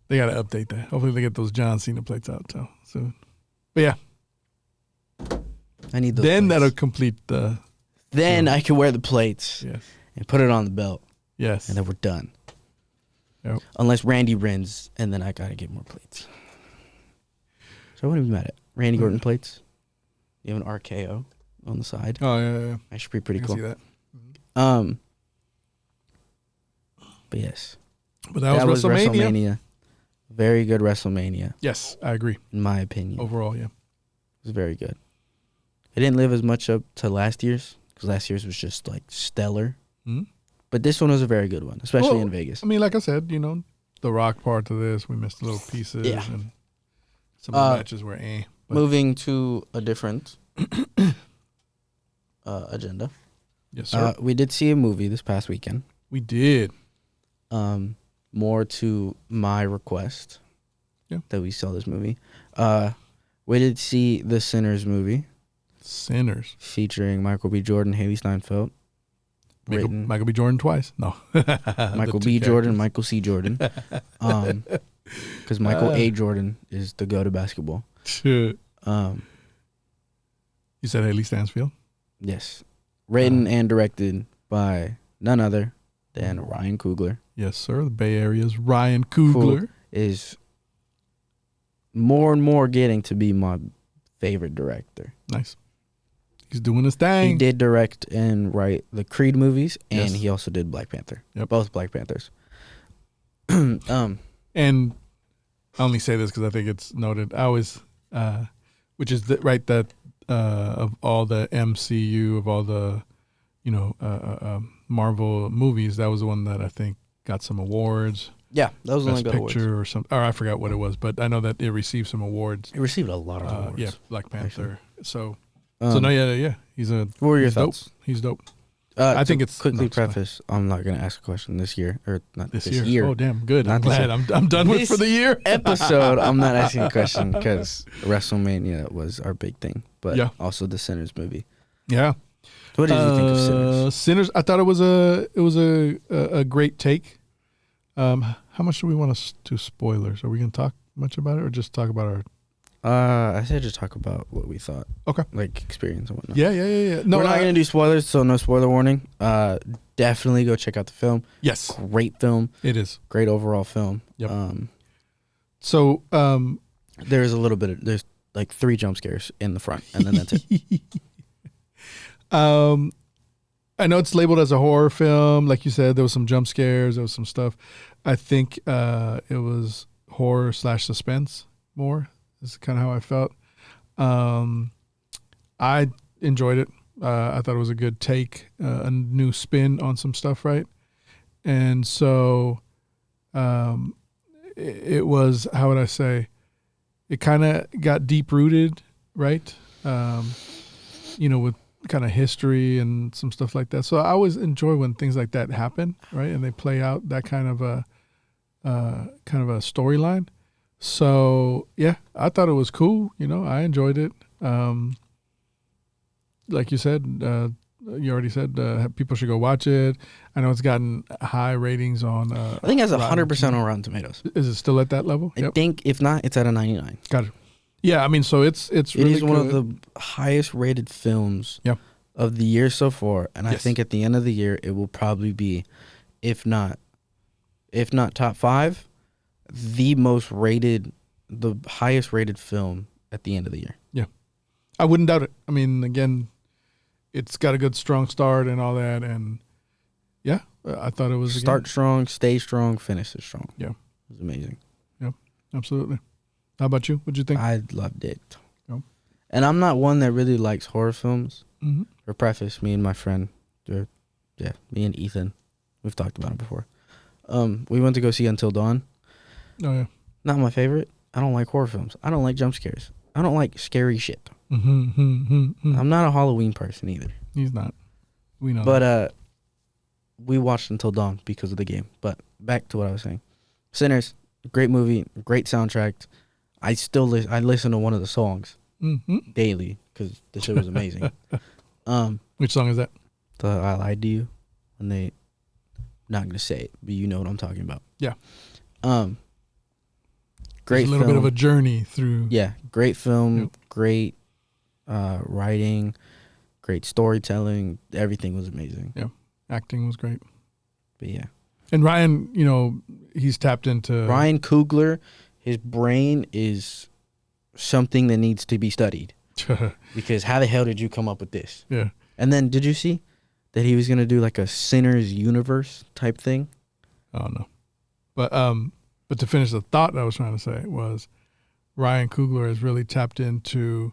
[SPEAKER 2] They got to update that. Hopefully they get those John Cena plates out soon. But yeah,
[SPEAKER 3] I need those.
[SPEAKER 2] then
[SPEAKER 3] plates.
[SPEAKER 2] that'll complete the.
[SPEAKER 3] Then I can wear the plates
[SPEAKER 2] Yes.
[SPEAKER 3] and put it on the belt.
[SPEAKER 2] Yes.
[SPEAKER 3] and then we're done.
[SPEAKER 2] Yep.
[SPEAKER 3] Unless Randy wins, and then I gotta get more plates. So I wouldn't be mad at Randy Orton plates. You have an RKO on the side.
[SPEAKER 2] Oh yeah.
[SPEAKER 3] That should be pretty
[SPEAKER 2] I can
[SPEAKER 3] cool.
[SPEAKER 2] see that.
[SPEAKER 3] But yes,
[SPEAKER 2] But that was WrestleMania.
[SPEAKER 3] WrestleMania. Very good WrestleMania,
[SPEAKER 2] Yes, I agree.
[SPEAKER 3] in my opinion.
[SPEAKER 2] Overall, yeah.
[SPEAKER 3] It was very good. It didn't live as much up to last year's, because last year's was just like stellar.
[SPEAKER 2] Mm-hmm.
[SPEAKER 3] But this one was a very good one, especially in Vegas.
[SPEAKER 2] I mean, like I said, the Rock part of this, we missed little pieces,
[SPEAKER 3] Yeah.
[SPEAKER 2] and some of the matches were but
[SPEAKER 3] Moving to a different agenda.
[SPEAKER 2] yes, sir.
[SPEAKER 3] We did see a movie this past weekend.
[SPEAKER 2] We did.
[SPEAKER 3] More to my request that we saw this movie. We did see the Sinners movie.
[SPEAKER 2] Sinners.
[SPEAKER 3] Featuring Michael B. Jordan, Haley Steinfeld.
[SPEAKER 2] Michael B. Jordan twice. No.
[SPEAKER 3] Michael B. Jordan, Michael C. Jordan. Because Michael A. Jordan is the go to basketball.
[SPEAKER 2] You said Haley Stansfield?
[SPEAKER 3] Yes. Written and directed by none other than Ryan Coogler.
[SPEAKER 2] Yes, sir. The Bay Area's Ryan Coogler.
[SPEAKER 3] Who is more and more getting to be my favorite director.
[SPEAKER 2] Nice. He's doing his thing.
[SPEAKER 3] He did direct and write the Creed movies, and
[SPEAKER 2] Yes.
[SPEAKER 3] he also did Black Panther.
[SPEAKER 2] Yep.
[SPEAKER 3] Both Black Panthers.
[SPEAKER 2] And I only say this because I think it's noted. I always, which is that of all the MCU, of all the, Marvel movies, that was the one that I think got some awards.
[SPEAKER 3] Yeah, that was the
[SPEAKER 2] Best
[SPEAKER 3] only good awards.
[SPEAKER 2] Picture or something. Or I forgot what it was, but I know that it received some awards.
[SPEAKER 3] It received a lot of awards.
[SPEAKER 2] Yeah, Black Panther. So
[SPEAKER 3] Um,
[SPEAKER 2] no, yeah. He's a.
[SPEAKER 3] What were your
[SPEAKER 2] he's dope.
[SPEAKER 3] thoughts?
[SPEAKER 2] He's dope.
[SPEAKER 3] I
[SPEAKER 2] think it's
[SPEAKER 3] quickly
[SPEAKER 2] no, it's fine.
[SPEAKER 3] preface. I'm not going to ask a question this year or not
[SPEAKER 2] This
[SPEAKER 3] this
[SPEAKER 2] year. Oh, damn, good. I'm
[SPEAKER 3] Not this
[SPEAKER 2] glad. I'm done with
[SPEAKER 3] This
[SPEAKER 2] for the year.
[SPEAKER 3] episode. I'm not asking a question because WrestleMania was our big thing, but
[SPEAKER 2] Yeah.
[SPEAKER 3] also the Sinners movie.
[SPEAKER 2] Yeah.
[SPEAKER 3] What did you think of Sinners?
[SPEAKER 2] Sinners. I thought it was a great take. How much do we want to do spoilers? Are we going to talk much about it, or just talk about our?
[SPEAKER 3] I said just talk about what we thought.
[SPEAKER 2] Okay.
[SPEAKER 3] Like experience and whatnot.
[SPEAKER 2] Yeah. No,
[SPEAKER 3] we're not going to do spoilers, so no spoiler warning. Definitely go check out the film.
[SPEAKER 2] Yes,
[SPEAKER 3] Great film.
[SPEAKER 2] it is.
[SPEAKER 3] Great overall film.
[SPEAKER 2] Yep.
[SPEAKER 3] There's a little bit of there's like 3 jump scares in the front, and then that's it.
[SPEAKER 2] I know it's labeled as a horror film. Like you said, there was some jump scares. There was some stuff. I think it was horror / suspense more. This is kind of how I felt. I enjoyed it. I thought it was a good take, a new spin on some stuff, right? And so it was, how would I say, it kind of got deep-rooted, right? With kind of history and some stuff like that. So I always enjoy when things like that happen, right? And they play out that kind of a storyline. So yeah, I thought it was cool. I enjoyed it. Like you said, you already said people should go watch it. I know it's gotten high ratings on.
[SPEAKER 3] I think it has 100% on Rotten Tomatoes.
[SPEAKER 2] Is it still at that level?
[SPEAKER 3] I think if not, it's at a 99.
[SPEAKER 2] Got it. Yeah, I mean, so it's really
[SPEAKER 3] It is one of
[SPEAKER 2] good.
[SPEAKER 3] the highest rated films
[SPEAKER 2] Yeah.
[SPEAKER 3] of the year so far, and I
[SPEAKER 2] Yes.
[SPEAKER 3] think at the end of the year it will probably be, if not top 5, the highest rated film at the end of the year.
[SPEAKER 2] I wouldn't doubt it. I mean, again, it's got a good strong start and all that, and yeah, I thought it was
[SPEAKER 3] Start strong, stay strong, finish it strong.
[SPEAKER 2] Yeah.
[SPEAKER 3] It was amazing.
[SPEAKER 2] Absolutely. How about you? What'd you think?
[SPEAKER 3] I loved it.
[SPEAKER 2] Oh.
[SPEAKER 3] And I'm not one that really likes horror films.
[SPEAKER 2] Mm-hmm.
[SPEAKER 3] For preface, me and my friend, me and Ethan, we've talked about it before. We went to go see Until Dawn.
[SPEAKER 2] Oh yeah.
[SPEAKER 3] Not my favorite. I don't like horror films. I don't like jump scares. I don't like scary shit. I'm not a Halloween person either.
[SPEAKER 2] He's not. We know.
[SPEAKER 3] But we watched Until Dawn because of the game. But back to what I was saying. Sinners, great movie, great soundtrack. I listen to one of the songs daily because the shit was amazing.
[SPEAKER 2] Which song is that?
[SPEAKER 3] The I Lied to You. And they, not gonna say it, but you know what I'm talking about.
[SPEAKER 2] Yeah.
[SPEAKER 3] Great
[SPEAKER 2] It's a little
[SPEAKER 3] film.
[SPEAKER 2] bit of a journey through.
[SPEAKER 3] Yeah, great film,
[SPEAKER 2] Yep.
[SPEAKER 3] great writing, great storytelling. Everything was amazing.
[SPEAKER 2] Acting was great.
[SPEAKER 3] But yeah.
[SPEAKER 2] And Ryan, he's tapped into
[SPEAKER 3] Ryan Coogler, his brain is something that needs to be studied. Because how the hell did you come up with this?
[SPEAKER 2] Yeah.
[SPEAKER 3] And then did you see that he was going to do like a Sinner's Universe type thing?
[SPEAKER 2] I don't know. But to finish the thought I was trying to say was Ryan Coogler has really tapped into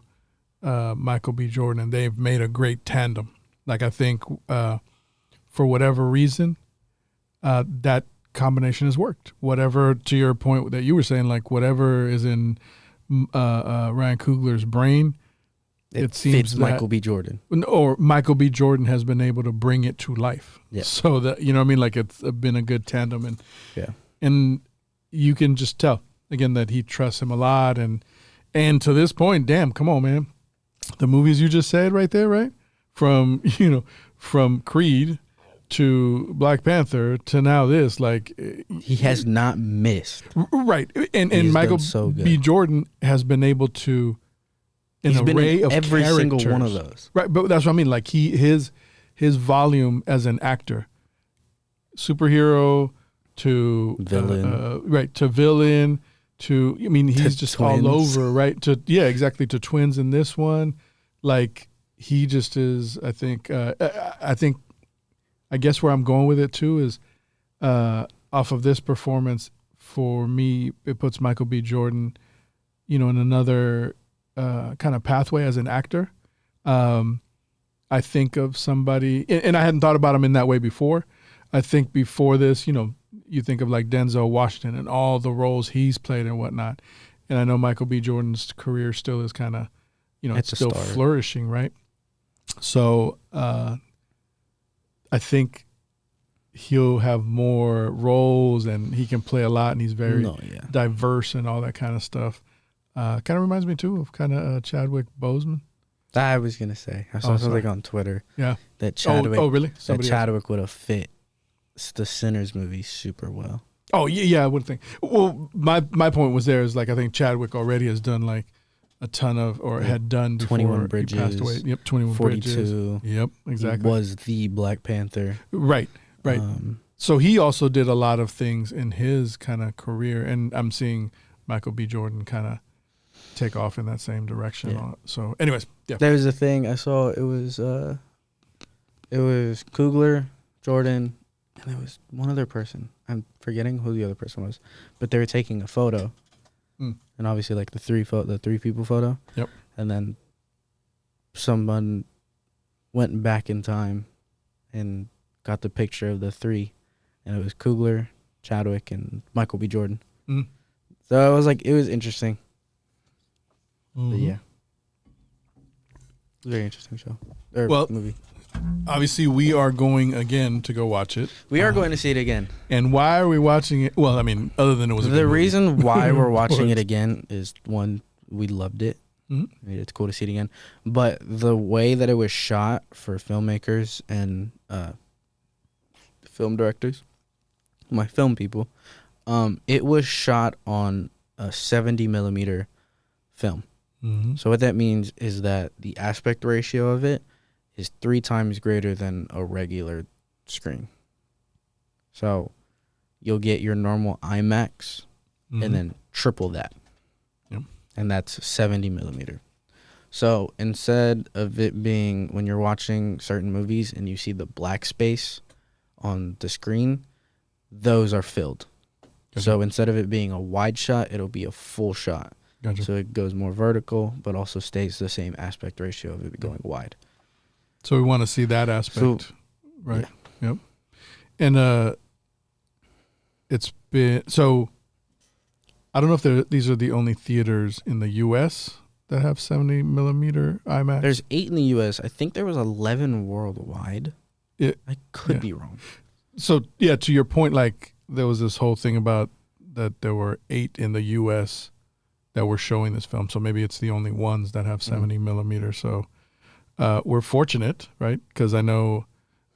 [SPEAKER 2] Michael B. Jordan, and they've made a great tandem. Like, I think for whatever reason, that combination has worked. Whatever, to your point that you were saying, like whatever is in Ryan Coogler's brain, it seems
[SPEAKER 3] fits
[SPEAKER 2] that
[SPEAKER 3] Michael B. Jordan.
[SPEAKER 2] Or Michael B. Jordan has been able to bring it to life.
[SPEAKER 3] Yeah.
[SPEAKER 2] So that, you know what I mean? Like, it's been a good tandem. And
[SPEAKER 3] yeah.
[SPEAKER 2] And you can just tell, again, that he trusts him a lot. And to this point, damn, come on, man. The movies you just said right there, right? From Creed to Black Panther to now this, like,
[SPEAKER 3] he has not missed.
[SPEAKER 2] Right. And Michael B. Jordan has been able to
[SPEAKER 3] He's been
[SPEAKER 2] array
[SPEAKER 3] in
[SPEAKER 2] of
[SPEAKER 3] every
[SPEAKER 2] characters.
[SPEAKER 3] single one of those.
[SPEAKER 2] Right, but that's what I mean. Like, his volume as an actor, superhero to
[SPEAKER 3] villain,
[SPEAKER 2] to villain to, I mean, he's just
[SPEAKER 3] twins.
[SPEAKER 2] all over, right? To exactly, to twins in this one. Like, he just is. I think. I guess where I'm going with it too is, off of this performance, for me, it puts Michael B. Jordan, in another kind of pathway as an actor. I think of somebody, and I hadn't thought about him in that way before. I think before this, you think of like Denzel Washington and all the roles he's played and whatnot. And I know Michael B. Jordan's career still is kind of, it's still flourishing, right? So I think he'll have more roles and he can play a lot, and he's very diverse and all that kind of stuff. Kind of reminds me too of kind of Chadwick Boseman.
[SPEAKER 3] I was gonna say, I saw something on Twitter.
[SPEAKER 2] Yeah,
[SPEAKER 3] that Chadwick.
[SPEAKER 2] Oh, really?
[SPEAKER 3] That Chadwick would have fit the Sinners movie super well.
[SPEAKER 2] Oh yeah, I would think. Well, my point was there is, like, I think Chadwick already has done like a ton of, or had done before
[SPEAKER 3] 21 Bridges.
[SPEAKER 2] He passed away. Yep, 21
[SPEAKER 3] 42.
[SPEAKER 2] Bridges. Yep, exactly.
[SPEAKER 3] He was the Black Panther.
[SPEAKER 2] Right. So he also did a lot of things in his kind of career, and I'm seeing Michael B. Jordan kind of take off in that same direction.
[SPEAKER 3] Yeah.
[SPEAKER 2] So anyways, yeah.
[SPEAKER 3] There was a thing I saw. It was Coogler, Jordan, and there was one other person. I'm forgetting who the other person was, but they were taking a photo, and obviously like the three people photo.
[SPEAKER 2] Yep.
[SPEAKER 3] And then someone went back in time and got the picture of the three, and it was Coogler, Chadwick, and Michael B. Jordan. So it was like, it was interesting. But yeah, very interesting show. Movie.
[SPEAKER 2] Obviously, we are going again to go watch it.
[SPEAKER 3] We are going to see it again.
[SPEAKER 2] And why are we watching it? Well, I mean, other than it was
[SPEAKER 3] the reason why we're watching it again is, one, we loved it. I mean, it's cool to see it again. But the way that it was shot for filmmakers and film directors, my film people, it was shot on a 70 millimeter film. So what that means is that the aspect ratio of it is 3 times greater than a regular screen. So you'll get your normal IMAX and then triple that.
[SPEAKER 2] Yep.
[SPEAKER 3] And that's 70 millimeter. So instead of it being, when you're watching certain movies and you see the black space on the screen, those are filled. Gotcha. So instead of it being a wide shot, it'll be a full shot.
[SPEAKER 2] Gotcha.
[SPEAKER 3] So it goes more vertical, but also stays the same aspect ratio of it going wide.
[SPEAKER 2] So we want to see that aspect, right? Yeah. Yep. And it's been, so I don't know if these are the only theaters in the U.S. that have 70 millimeter IMAX.
[SPEAKER 3] There's 8 in the U.S. I think there was 11 worldwide. I could be wrong.
[SPEAKER 2] So yeah, to your point, like, there was this whole thing about that there were 8 in the U.S. that were showing this film. So maybe it's the only ones that have 70 millimeter. So we're fortunate, right? Because I know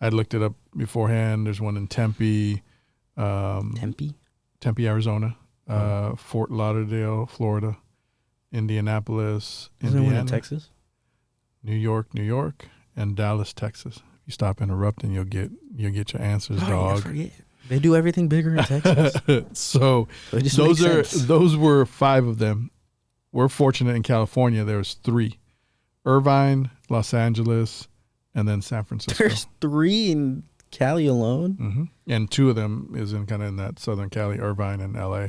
[SPEAKER 2] I looked it up beforehand. There's one in Tempe. Tempe, Arizona. Fort Lauderdale, Florida. Indianapolis,
[SPEAKER 3] Isn't
[SPEAKER 2] Indiana.
[SPEAKER 3] one in Texas?
[SPEAKER 2] New York, and Dallas, Texas. If you stop interrupting, you'll get your answers,
[SPEAKER 3] I
[SPEAKER 2] dog.
[SPEAKER 3] forget. They do everything bigger in Texas.
[SPEAKER 2] So
[SPEAKER 3] it just makes sense.
[SPEAKER 2] those were 5 of them. We're fortunate in California. There was 3: Irvine, Los Angeles, and then San Francisco.
[SPEAKER 3] There's 3 in Cali alone.
[SPEAKER 2] Mm-hmm. And 2 of them is in kind of in that Southern Cali, Irvine and LA.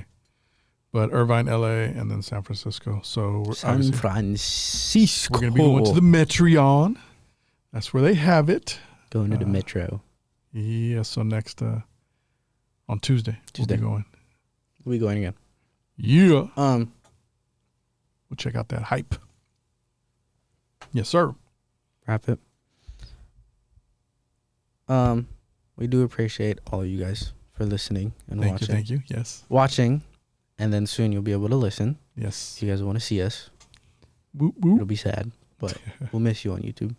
[SPEAKER 2] But Irvine, LA, and then San Francisco. So
[SPEAKER 3] San Francisco.
[SPEAKER 2] We're going to be going to the Metreon. That's where they have it.
[SPEAKER 3] Going to the Metro.
[SPEAKER 2] Yeah. So next on Tuesday, we'll be going.
[SPEAKER 3] We'll be going again.
[SPEAKER 2] Yeah.
[SPEAKER 3] We'll
[SPEAKER 2] We'll check out that hype. Yes, sir.
[SPEAKER 3] Wrap it. We do appreciate all of you guys for listening and watching.
[SPEAKER 2] Thank you. Yes.
[SPEAKER 3] Watching, and then soon you'll be able to listen.
[SPEAKER 2] Yes.
[SPEAKER 3] If you guys want to see us,
[SPEAKER 2] Whoop, whoop.
[SPEAKER 3] it'll be sad, but we'll miss you on YouTube.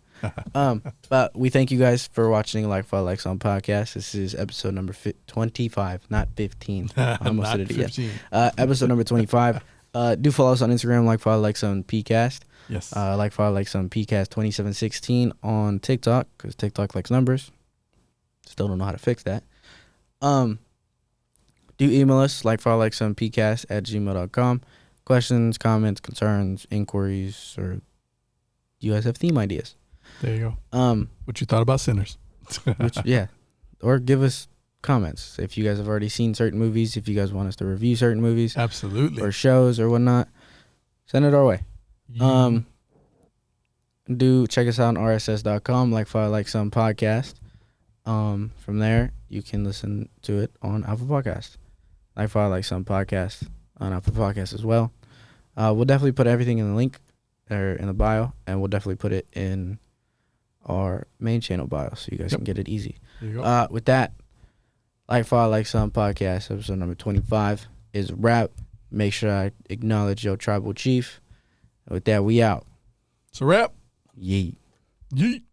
[SPEAKER 3] But we thank you guys for watching Like File Likes on podcast. This is episode number 25, not 15. I almost did it again. Episode number 25. Do follow us on Instagram, Like File Likes on PCast.
[SPEAKER 2] Yes.
[SPEAKER 3] Like File Likes on PCast 2716 on TikTok, because TikTok likes numbers. Still don't know how to fix that. Do email us, likefilelikesonpcast@gmail.com. Questions, comments, concerns, inquiries, or do you guys have theme ideas?
[SPEAKER 2] There you go. What you thought about Sinners?
[SPEAKER 3] Yeah. Or give us comments. If you guys have already seen certain movies, if you guys want us to review certain movies.
[SPEAKER 2] Absolutely.
[SPEAKER 3] Or shows or whatnot, send it our way.
[SPEAKER 2] Yeah.
[SPEAKER 3] Do check us out on rss.com, Like File Like Some Podcast. From there, you can listen to it on Apple Podcast. Like File Like Some Podcast on Apple Podcast as well. We'll definitely put everything in the link or in the bio, and we'll definitely put it in our main channel bio so you guys can get it easy.
[SPEAKER 2] There you go.
[SPEAKER 3] With that, Like File Like Some Podcast, episode number 25 is a wrap. Make sure I acknowledge your tribal chief. With that, we out.
[SPEAKER 2] It's a wrap.
[SPEAKER 3] Yeet.
[SPEAKER 2] Yeet.